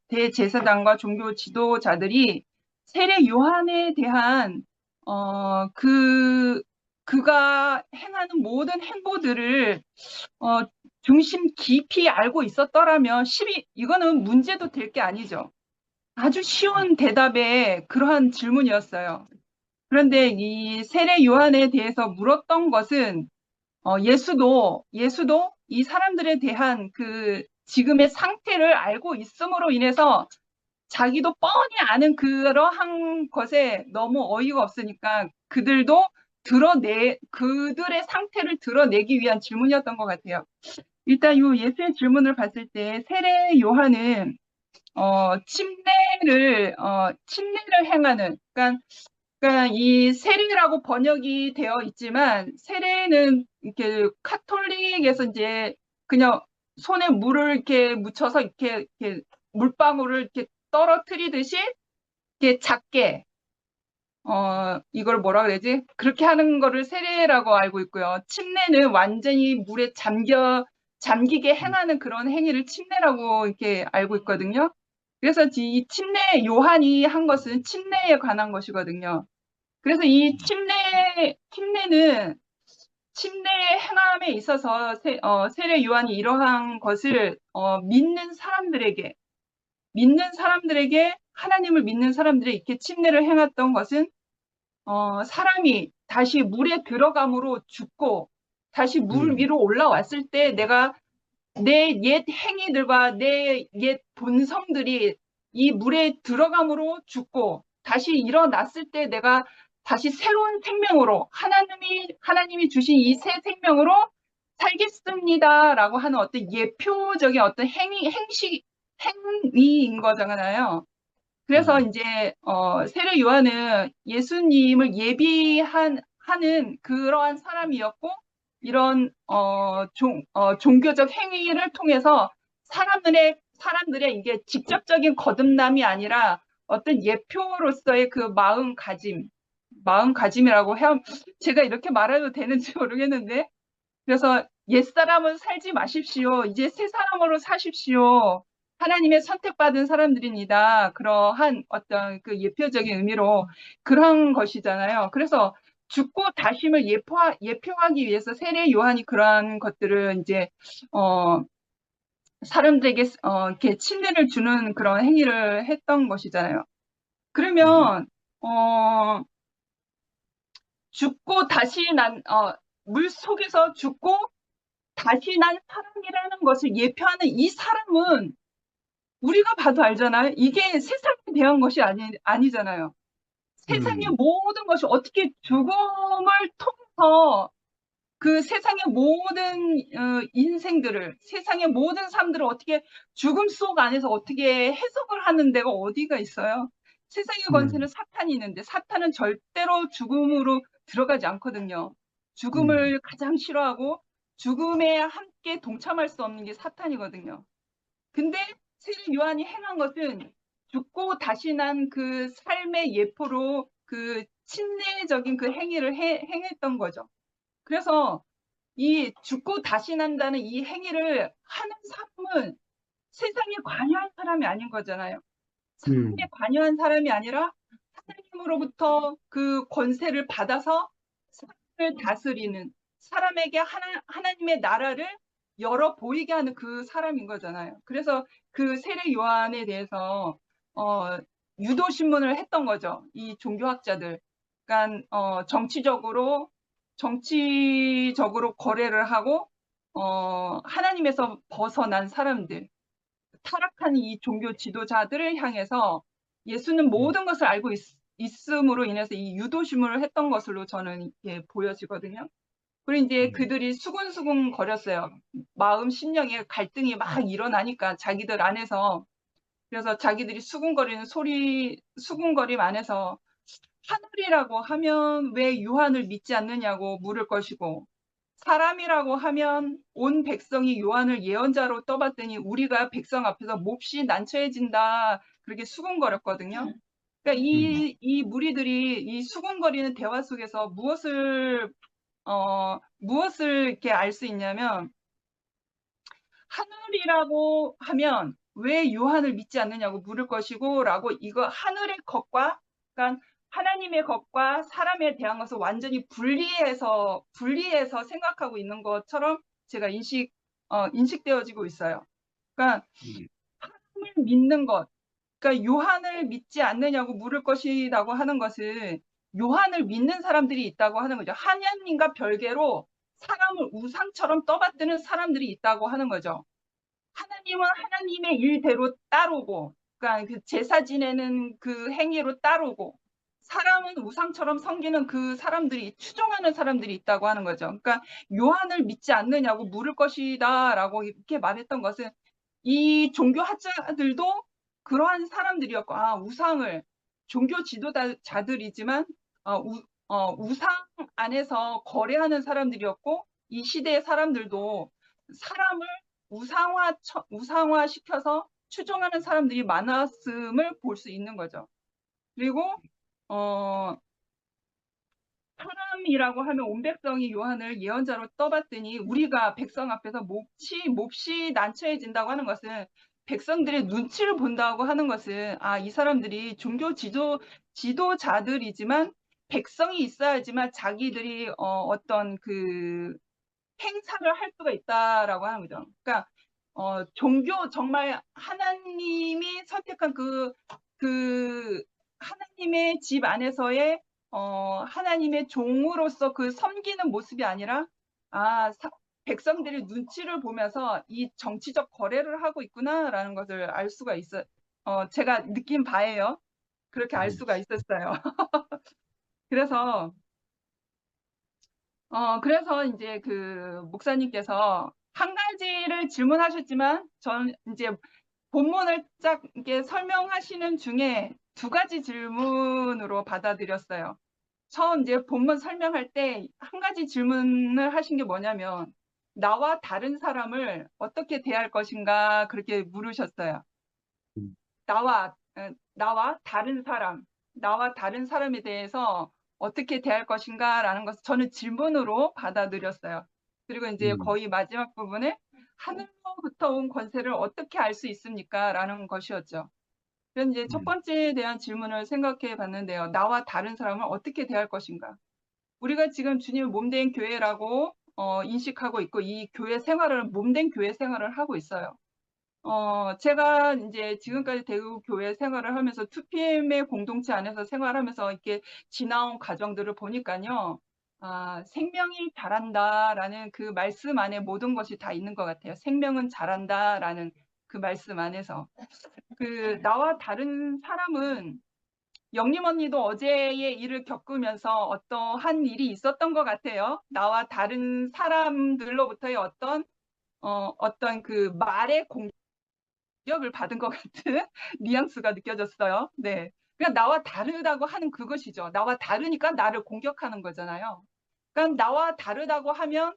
대제사장과 종교 지도자들이 세례 요한에 대한 그가 행하는 모든 행보들을 중심 깊이 알고 있었더라면 이거는 문제도 될 게 아니죠. 아주 쉬운 대답의 그러한 질문이었어요. 그런데 이 세례 요한에 대해서 물었던 것은 예수도 이 사람들에 대한 그 지금의 상태를 알고 있음으로 인해서 자기도 뻔히 아는 그러한 것에 너무 어이가 없으니까 그들의 상태를 드러내기 위한 질문이었던 것 같아요. 일단 이 예수의 질문을 봤을 때 세례 요한은 침례를 행하는 그러니까 이 세례라고 번역이 되어 있지만 세례는 이렇게 카톨릭에서 이제 그냥 손에 물을 이렇게 묻혀서 이렇게 물방울을 이렇게 떨어뜨리듯이 이렇게 작게 이걸 뭐라 그러지? 그렇게 하는 거를 세례라고 알고 있고요. 침례는 완전히 물에 잠기게 행하는 그런 행위를 침례라고 이렇게 알고 있거든요. 그래서 이 침례 요한이 한 것은 침례에 관한 것이거든요. 그래서 이 침례는 침례 행함에 있어서 세례 요한이 이러한 것을 믿는 사람들에게 하나님을 믿는 사람들에게 이렇게 침례를 행했던 것은 사람이 다시 물에 들어감으로 죽고 다시 물 위로 올라왔을 때 내가 내 옛 행위들과 내 옛 본성들이 이 물에 들어감으로 죽고 다시 일어났을 때 내가 다시 새로운 생명으로 하나님이 주신 이 새 생명으로 살겠습니다라고 하는 어떤 예표적인 어떤 행위인 거잖아요. 그래서 이제 세례 요한은 예수님을 예비하는 그러한 사람이었고 이런 종교적 행위를 통해서 사람들의 이게 직접적인 거듭남이 아니라 어떤 예표로서의 그 마음가짐이라고 제가 이렇게 말해도 되는지 모르겠는데 그래서 옛사람은 살지 마십시오. 이제 새 사람으로 사십시오. 하나님의 선택받은 사람들입니다. 그러한 어떤 그 예표적인 의미로 그런 것이잖아요. 그래서 죽고 다심을 예표하기 위해서 세례 요한이 그러한 것들을 이제 사람들에게 이렇게 침례를 주는 그런 행위를 했던 것이잖아요. 그러면 죽고 다시 물 속에서 죽고 다시 난 사람이라는 것을 예표하는 이 사람은 우리가 봐도 알잖아요. 이게 세상에 대한 것이 아니잖아요. 세상의 모든 것이 어떻게 죽음을 통해서 그 세상의 모든 인생들을, 세상의 모든 삶들을 어떻게 죽음 속 안에서 어떻게 해석을 하는 데가 어디가 있어요? 세상의 권세는 사탄이 있는데 사탄은 절대로 죽음으로 들어가지 않거든요. 죽음을 가장 싫어하고 죽음에 함께 동참할 수 없는 게 사탄이거든요. 근데 세례 요한이 행한 것은 죽고 다시 난 그 삶의 예포로 그 침례적인 그 행위를 행했던 거죠. 그래서 이 죽고 다시 난다는 이 행위를 하는 사람은 세상에 관여한 사람이 아닌 거잖아요. 세상에 관여한 사람이 아니라 하나님으로부터 그 권세를 받아서 사람을 다스리는 사람에게 하나님의 나라를 열어 보이게 하는 그 사람인 거잖아요. 그래서 그 세례 요한에 대해서 유도 신문을 했던 거죠. 이 종교학자들. 그러니까 정치적으로 거래를 하고 하나님에서 벗어난 사람들, 타락한 이 종교 지도자들을 향해서 예수는 모든 것을 알고 있음으로 인해서 이 유도신문을 했던 것으로 저는 이렇게 보여지거든요. 그리고 이제 그들이 수군수군 거렸어요. 마음 심령에 갈등이 막 일어나니까 자기들 안에서. 그래서 자기들이 수군거림 안에서 하늘이라고 하면 왜 요한을 믿지 않느냐고 물을 것이고, 사람이라고 하면 온 백성이 요한을 예언자로 떠봤더니 우리가 백성 앞에서 몹시 난처해진다. 그렇게 수군거렸거든요. 그러니까 이 무리들이 이 수군거리는 대화 속에서 무엇을 이렇게 알 수 있냐면, 하늘이라고 하면 왜 요한을 믿지 않느냐고 물을 것이고, 라고 이거 하늘의 것과, 그러니까 하나님의 것과 사람에 대한 것을 완전히 분리해서 생각하고 있는 것처럼 제가 인식되어지고 있어요. 그러니까 하나님을 믿는 것, 그러니까 요한을 믿지 않느냐고 물을 것이라고 하는 것은 요한을 믿는 사람들이 있다고 하는 거죠. 하나님과 별개로 사람을 우상처럼 떠받드는 사람들이 있다고 하는 거죠. 하나님은 하나님의 일대로 따르고, 그러니까 그 제사 지내는 그 행위로 따르고, 사람은 우상처럼 섬기는 그 사람들이, 추종하는 사람들이 있다고 하는 거죠. 그러니까 요한을 믿지 않느냐고 물을 것이다 라고 이렇게 말했던 것은 이 종교학자들도 그러한 사람들이었고, 우상을, 종교 지도자들이지만 우상 안에서 거래하는 사람들이었고, 이 시대의 사람들도 사람을 우상화시켜서 추종하는 사람들이 많았음을 볼 수 있는 거죠. 그리고 사람이라고 하면 온 백성이 요한을 예언자로 떠봤더니 우리가 백성 앞에서 몹시 난처해진다고 하는 것은, 백성들의 눈치를 본다고 하는 것은 이 사람들이 종교 지도자들이지만 백성이 있어야지만 자기들이 어떤 그 행사를 할 수가 있다라고 하는 거죠. 그러니까 종교, 정말 하나님이 선택한 그 하나님의 집 안에서의 하나님의 종으로서 그 섬기는 모습이 아니라 백성들의 눈치를 보면서 이 정치적 거래를 하고 있구나라는 것을 알 수가 있어요. 제가 느낀 바예요. 그렇게 알 수가 있었어요. 그래서 이제 그 목사님께서 한 가지를 질문하셨지만, 전 이제 본문을 쫙 이렇게 설명하시는 중에 두 가지 질문으로 받아들였어요. 처음 이제 본문 설명할 때 한 가지 질문을 하신 게 뭐냐면, 나와 다른 사람을 어떻게 대할 것인가, 그렇게 물으셨어요. 나와 다른 사람에 대해서 어떻게 대할 것인가라는 것을 저는 질문으로 받아들였어요. 그리고 이제 거의 마지막 부분에 하늘로부터 온 권세를 어떻게 알 수 있습니까? 라는 것이었죠. 그래서 이제 첫 번째에 대한 질문을 생각해 봤는데요. 나와 다른 사람을 어떻게 대할 것인가? 우리가 지금 주님의 몸된 교회라고 인식하고 있고 이 교회 생활을 몸된 교회 생활을 하고 있어요. 제가 이제 지금까지 대구 교회 생활을 하면서 2PM의 공동체 안에서 생활하면서 이렇게 지나온 과정들을 보니까요. 생명이 잘한다라는 그 말씀 안에 모든 것이 다 있는 것 같아요. 생명은 잘한다라는 그 말씀 안에서. 나와 다른 사람은 영림 언니도 어제의 일을 겪으면서 어떠한 일이 있었던 것 같아요. 나와 다른 사람들로부터의 어떤 그 말의 공격을 받은 것 같은 뉘앙스가 느껴졌어요. 네. 그러니까 나와 다르다고 하는 그것이죠. 나와 다르니까 나를 공격하는 거잖아요. 그러니까 나와 다르다고 하면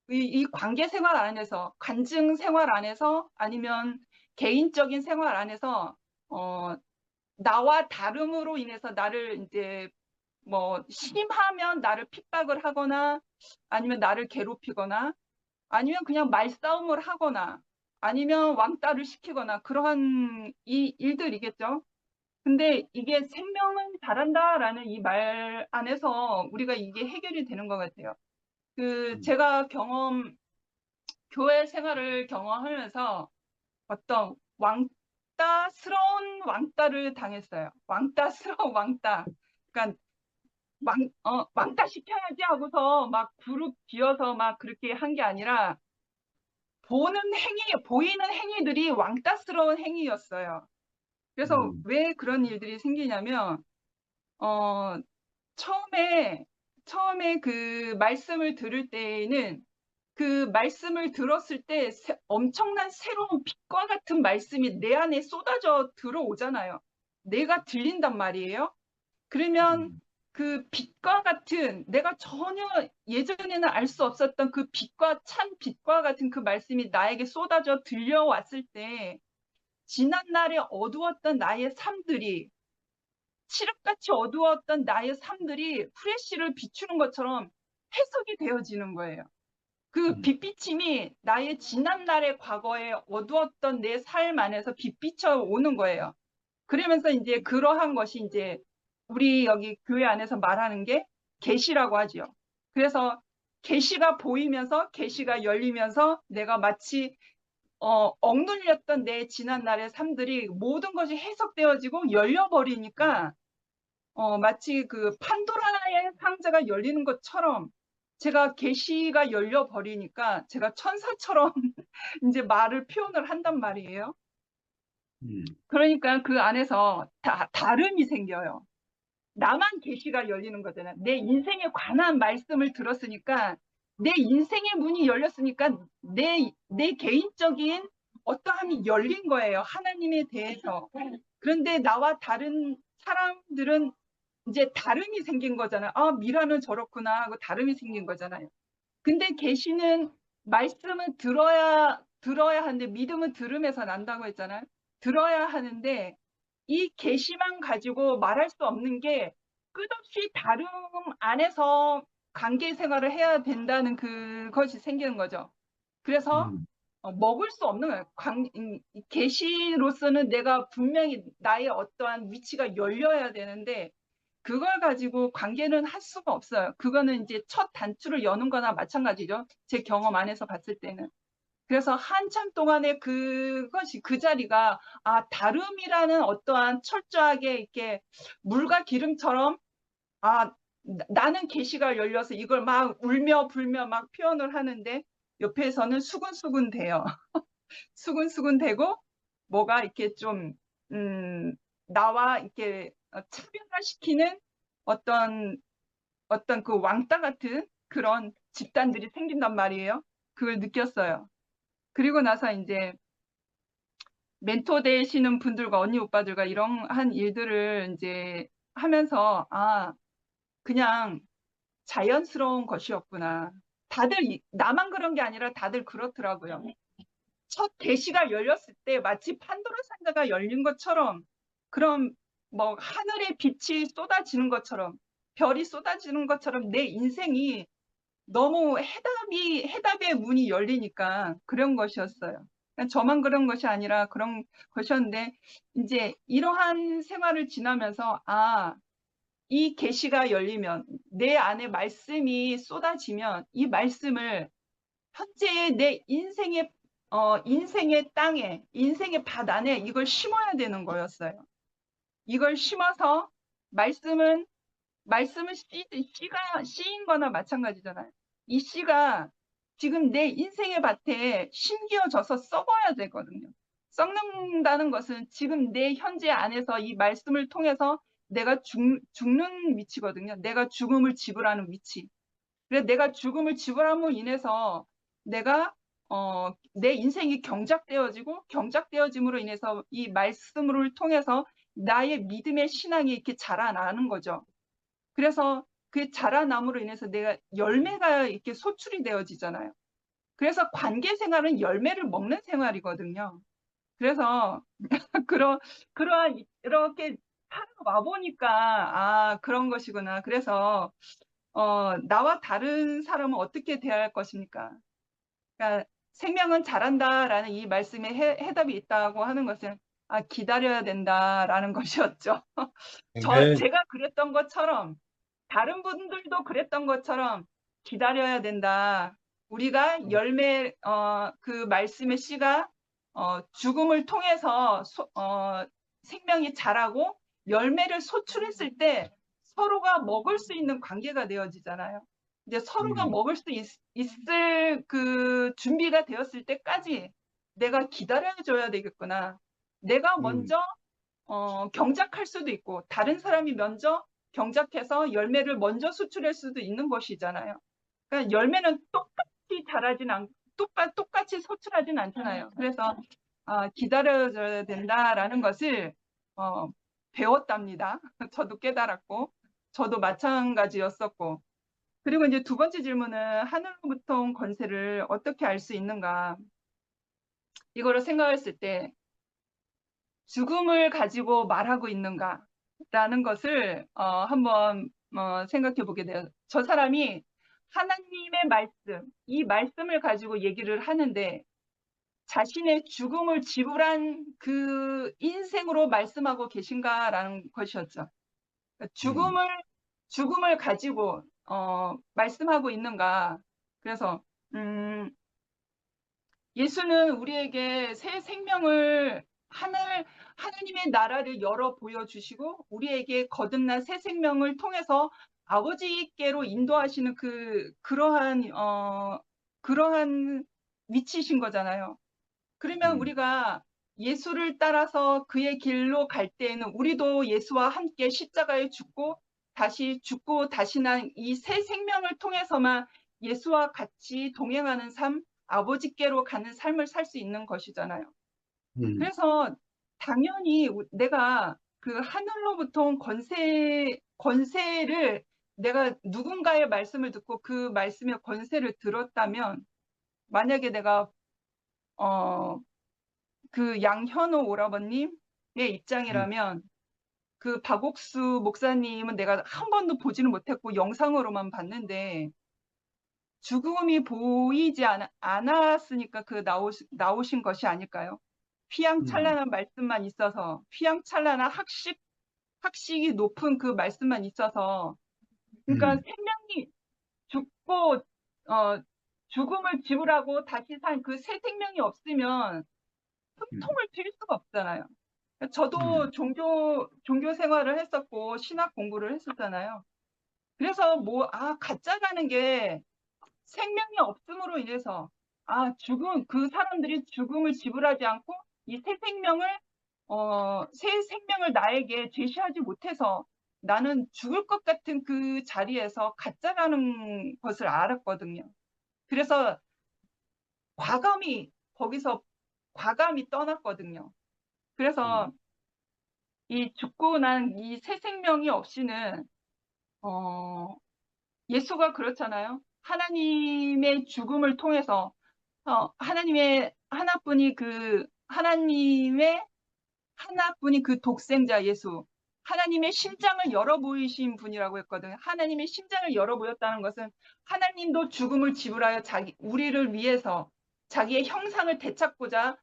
이 관계 생활 안에서, 간증 생활 안에서 아니면 개인적인 생활 안에서 나와 다름으로 인해서 나를 이제 심하면 나를 핍박을 하거나 아니면 나를 괴롭히거나 아니면 그냥 말싸움을 하거나 아니면 왕따를 시키거나 그러한 이 일들이겠죠. 근데 이게 생명은 잘한다라는 이 말 안에서 우리가 이게 해결이 되는 것 같아요. 제가 교회 생활을 경험하면서 어떤 왕따스러운 왕따를 당했어요. 왕따스러운 왕따. 그러니까 왕따 시켜야지 하고서 막 그룹 비어서 막 그렇게 한 게 아니라 보이는 행위들이 왕따스러운 행위였어요. 그래서 왜 그런 일들이 생기냐면, 처음에 그 말씀을 들을 때에는 그 말씀을 들었을 때 엄청난 새로운 빛과 같은 말씀이 내 안에 쏟아져 들어오잖아요. 내가 들린단 말이에요. 그러면 그 빛과 같은 내가 전혀 예전에는 알 수 없었던 그 빛과 찬 빛과 같은 그 말씀이 나에게 쏟아져 들려왔을 때 지난날에 어두웠던 나의 삶들이 칠흑같이 어두웠던 나의 삶들이 후레쉬를 비추는 것처럼 해석이 되어지는 거예요. 그 빛비침이 나의 지난날의 과거에 어두웠던 내 삶 안에서 빛비쳐 오는 거예요. 그러면서 이제 그러한 것이 이제 우리 여기 교회 안에서 말하는 게 계시라고 하죠. 그래서 계시가 보이면서 계시가 열리면서 내가 마치 억눌렸던 내 지난날의 삶들이 모든 것이 해석되어지고 열려버리니까 마치 그 판도라의 상자가 열리는 것처럼 제가 계시가 열려버리니까 제가 천사처럼 이제 말을 표현을 한단 말이에요. 그러니까 그 안에서 다름이 생겨요. 나만 계시가 열리는 거잖아요. 내 인생에 관한 말씀을 들었으니까 내 인생의 문이 열렸으니까 내 개인적인 어떠함이 열린 거예요. 하나님에 대해서. 그런데 나와 다른 사람들은 이제 다름이 생긴 거잖아요. 미라는 저렇구나 하고 다름이 생긴 거잖아요. 근데 계시는 말씀은 들어야 하는데 믿음은 들음에서 난다고 했잖아요. 들어야 하는데 이 계시만 가지고 말할 수 없는 게 끝없이 다름 안에서 관계 생활을 해야 된다는 그것이 생기는 거죠. 그래서 먹을 수 없는 거예요. 계시로서는 내가 분명히 나의 어떠한 위치가 열려야 되는데 그걸 가지고 관계는 할 수가 없어요. 그거는 이제 첫 단추를 여는 거나 마찬가지죠. 제 경험 안에서 봤을 때는. 그래서 한참 동안에 그 자리가 다름이라는 어떠한 철저하게 이렇게 물과 기름처럼 나는 계시가 열려서 이걸 막 울며 불며 막 표현을 하는데 옆에서는 수근수근 돼요. 수근수근 되고 뭐가 이렇게 좀 나와 이렇게 차별화시키는 어떤 그 왕따 같은 그런 집단들이 생긴단 말이에요. 그걸 느꼈어요. 그리고 나서 이제 멘토 되시는 분들과 언니 오빠들과 이런 일들을 이제 하면서 그냥 자연스러운 것이었구나. 다들 나만 그런 게 아니라 다들 그렇더라고요. 첫 계시가 열렸을 때 마치 판도라 상자가 열린 것처럼 그럼 뭐 하늘의 빛이 쏟아지는 것처럼 별이 쏟아지는 것처럼 내 인생이 너무 해답의 문이 열리니까 그런 것이었어요. 저만 그런 것이 아니라 그런 것이었는데 이제 이러한 생활을 지나면서 이 계시가 열리면 내 안에 말씀이 쏟아지면 이 말씀을 현재의 내 인생의 땅에, 인생의 밭 안에 이걸 심어야 되는 거였어요. 이걸 심어서 말씀은 씨인 거나 마찬가지잖아요. 이 씨가 지금 내 인생의 밭에 심겨져서 썩어야 되거든요. 썩는다는 것은 지금 내 현재 안에서 이 말씀을 통해서 내가 죽는 위치거든요. 내가 죽음을 지불하는 위치. 그래서 내가 죽음을 지불함으로 인해서 내가 내 인생이 경작되어짐으로 인해서 이 말씀을 통해서 나의 믿음의 신앙이 이렇게 자라나는 거죠. 그래서 그 자라남으로 인해서 내가 열매가 이렇게 소출이 되어지잖아요. 그래서 관계 생활은 열매를 먹는 생활이거든요. 그래서 이렇게 살아와 보니까 그런 것이구나. 그래서 나와 다른 사람은 어떻게 대할 것입니까? 그러니까 생명은 자란다라는 이 말씀에 해답이 있다고 하는 것은 기다려야 된다라는 것이었죠. 네. 제가 그랬던 것처럼 다른 분들도 그랬던 것처럼 기다려야 된다. 우리가 그 말씀의 씨가 죽음을 통해서 생명이 자라고 열매를 소출했을 때 서로가 먹을 수 있는 관계가 되어지잖아요. 이제 서로가 먹을 수 있을 그 준비가 되었을 때까지 내가 기다려줘야 되겠구나. 내가 먼저 경작할 수도 있고 다른 사람이 먼저 경작해서 열매를 먼저 수출할 수도 있는 것이잖아요. 그러니까 열매는 똑같이 소출하진 않잖아요. 그래서 기다려줘야 된다라는 것을 배웠답니다. 저도 깨달았고 저도 마찬가지였었고. 그리고 이제 두 번째 질문은 하늘로부터 온 권세를 어떻게 알 수 있는가? 이거를 생각했을 때 죽음을 가지고 말하고 있는가라는 것을 한번 생각해 보게 돼요. 저 사람이 하나님의 말씀, 이 말씀을 가지고 얘기를 하는데 자신의 죽음을 지불한 그 인생으로 말씀하고 계신가라는 것이었죠. 죽음을 가지고 말씀하고 있는가. 그래서 예수는 우리에게 새 생명을 하나님의 나라를 열어 보여주시고 우리에게 거듭난 새 생명을 통해서 아버지께로 인도하시는 그러한 위치이신 거잖아요. 그러면 우리가 예수를 따라서 그의 길로 갈 때에는 우리도 예수와 함께 십자가에 죽고 다시 난 이 새 생명을 통해서만 예수와 같이 동행하는 삶, 아버지께로 가는 삶을 살 수 있는 것이잖아요. 그래서 당연히 내가 그 하늘로부터 온 권세를 내가 누군가의 말씀을 듣고 그 말씀의 권세를 들었다면 만약에 내가 그 양현호 오라버님의 입장이라면 그 박옥수 목사님은 내가 한 번도 보지는 못했고 영상으로만 봤는데 죽음이 보이지 않았으니까 나오신 것이 아닐까요? 휘황찬란한 말씀만 있어서 휘황찬란한 학식이 높은 그 말씀만 있어서 그러니까 생명이 죽고 죽음을 지불하고 다시 산 그 새 생명이 없으면 숨통을 틔울 수가 없잖아요. 저도 종교 생활을 했었고 신학 공부를 했었잖아요. 그래서 가짜라는 게 생명이 없음으로 인해서 그 사람들이 죽음을 지불하지 않고 이 새 생명을 나에게 제시하지 못해서 나는 죽을 것 같은 그 자리에서 가짜라는 것을 알았거든요. 그래서 거기서 과감히 떠났거든요. 그래서 이 죽고 난 이 새 생명이 없이는 예수가 그렇잖아요. 하나님의 죽음을 통해서 하나님의 하나뿐이 그 독생자 예수, 하나님의 심장을 열어 보이신 분이라고 했거든요. 하나님의 심장을 열어 보였다는 것은 하나님도 죽음을 지불하여 우리를 위해서 자기의 형상을 되찾고자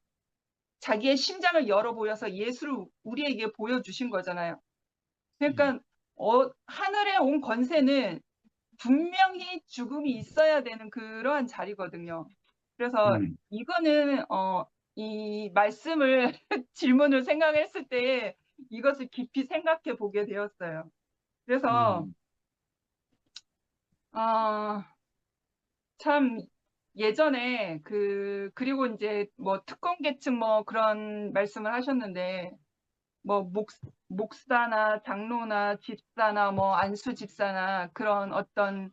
자기의 심장을 열어 보여서 예수를 우리에게 보여주신 거잖아요. 그러니까 하늘에 온 권세는 분명히 죽음이 있어야 되는 그러한 자리거든요. 그래서 이거는 이 말씀을 질문을 생각했을 때 이것을 깊이 생각해 보게 되었어요. 그래서 참 예전에 그리고 이제 뭐 특권계층 뭐 그런 말씀을 하셨는데 뭐 목사나 장로나 집사나 뭐 안수 집사나 그런 어떤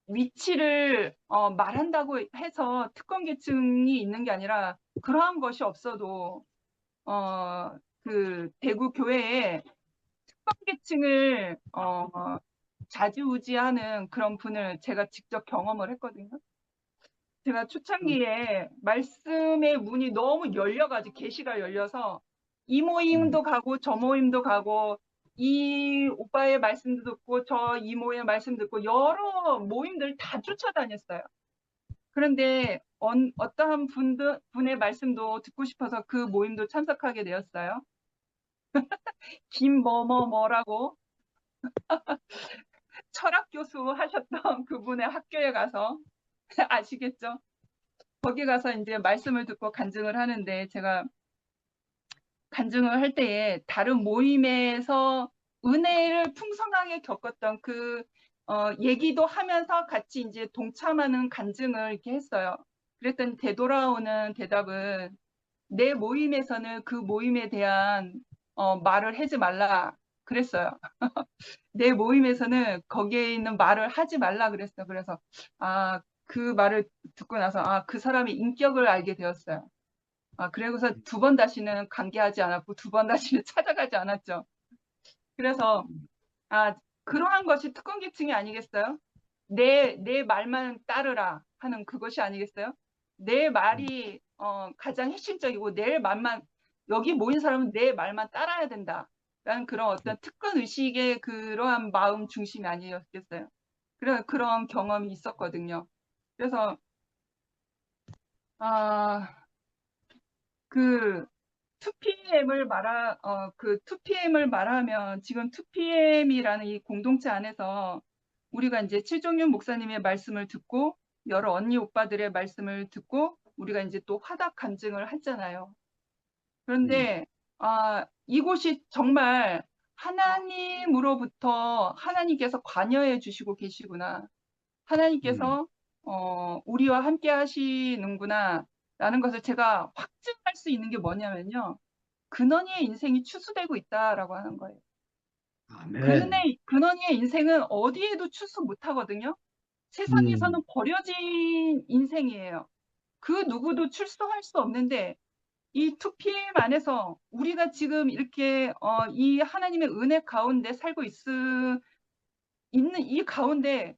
위치를 말한다고 해서 특권계층이 있는 게 아니라 그러한 것이 없어도 그 대구 교회에 특권계층을 좌지우지하는 그런 분을 제가 직접 경험을 했거든요. 제가 초창기에 말씀의 문이 너무 열려가지고 계시가 열려서 이 모임도 가고 저 모임도 가고 이 오빠의 말씀도 듣고 저 이모의 말씀 듣고 여러 모임들 다 쫓아다녔어요. 그런데 어떠한 분의 말씀도 듣고 싶어서 그 모임도 참석하게 되었어요. 김뭐뭐뭐라고 철학 교수 하셨던 그분의 학교에 가서 아시겠죠? 거기 가서 이제 말씀을 듣고 간증을 하는데 제가 간증을 할 때에 다른 모임에서 은혜를 풍성하게 겪었던 얘기도 하면서 같이 이제 동참하는 간증을 이렇게 했어요. 그랬더니 되돌아오는 대답은 내 모임에서는 그 모임에 대한 말을 하지 말라 그랬어요. 내 모임에서는 거기에 있는 말을 하지 말라 그랬어요. 그래서 그 말을 듣고 나서 그 사람의 인격을 알게 되었어요. 그래서 두 번 다시는 관계하지 않았고 두 번 다시는 찾아가지 않았죠. 그래서 그러한 것이 특권계층이 아니겠어요? 내 말만 따르라 하는 그것이 아니겠어요? 내 말이 가장 핵심적이고 내 말만 여기 모인 사람은 내 말만 따라야 된다라는 그런 어떤 특권 의식의 그러한 마음 중심이 아니었겠어요. 그런 경험이 있었거든요. 그래서 그 2PM을 그 2PM을 말하면 지금 2PM이라는 이 공동체 안에서 우리가 이제 칠종윤 목사님의 말씀을 듣고 여러 언니 오빠들의 말씀을 듣고 우리가 이제 또 화답 간증을 했잖아요. 그런데 이곳이 정말 하나님으로부터 하나님께서 관여해 주시고 계시구나. 하나님께서 우리와 함께 하시는구나. 라는 것을 제가 확증할 수 있는 게 뭐냐면요. 근원이의 인생이 추수되고 있다라고 하는 거예요. 아멘. 근원이의 인생은 어디에도 추수 못하거든요. 세상에서는 버려진 인생이에요. 그 누구도 출소할 수 없는데 이 2PM 안에서 우리가 지금 이렇게 이 하나님의 은혜 가운데 살고 있는 이 가운데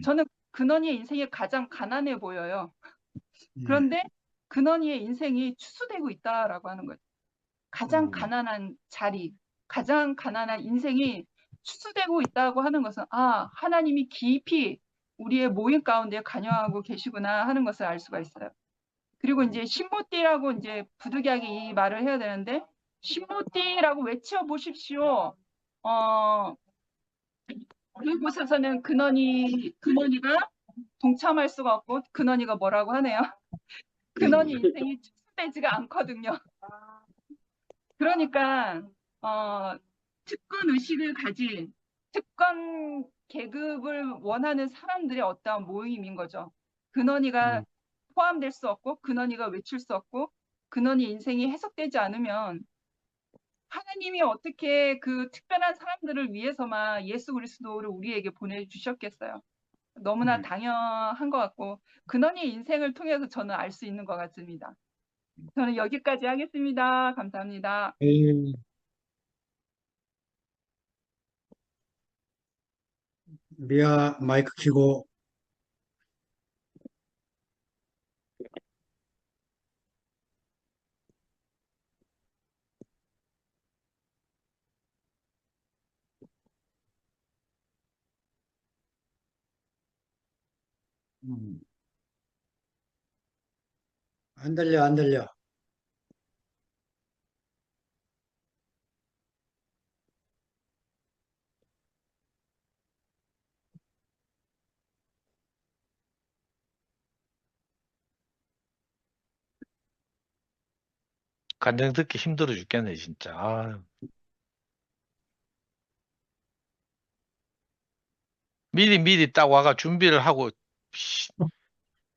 저는 근원이의 인생이 가장 가난해 보여요. 그런데 근원이의 인생이 추수되고 있다라고 하는 거죠. 가장 가난한 자리, 가장 가난한 인생이 추수되고 있다고 하는 것은 하나님이 깊이 우리의 모임 가운데 관여하고 계시구나 하는 것을 알 수가 있어요. 그리고 이제 신모띠라고 이제 부득이하게 이 말을 해야 되는데 신모띠라고 외쳐 보십시오. 그곳에서는 근원이가 동참할 수가 없고 근원이가 뭐라고 하네요. 근원이 인생이 추수되지가 않거든요. 그러니까 특권 의식을 가진 특권 계급을 원하는 사람들의 어떠한 모임인 거죠. 근원이가 포함될 수 없고 근원이가 외칠 수 없고 근원이 인생이 해석되지 않으면 하나님이 어떻게 그 특별한 사람들을 위해서만 예수 그리스도를 우리에게 보내주셨겠어요. 너무나 당연한 것 같고 근원이 인생을 통해서 저는 알 수 있는 것 같습니다. 저는 여기까지 하겠습니다. 감사합니다. 미아 마이크 켜고. 안 들려, 안 들려. 간증 듣기 힘들어 죽겠네, 진짜. 아유. 미리 딱 와가 준비를 하고,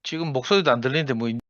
지금 목소리도 안 들리는데 뭐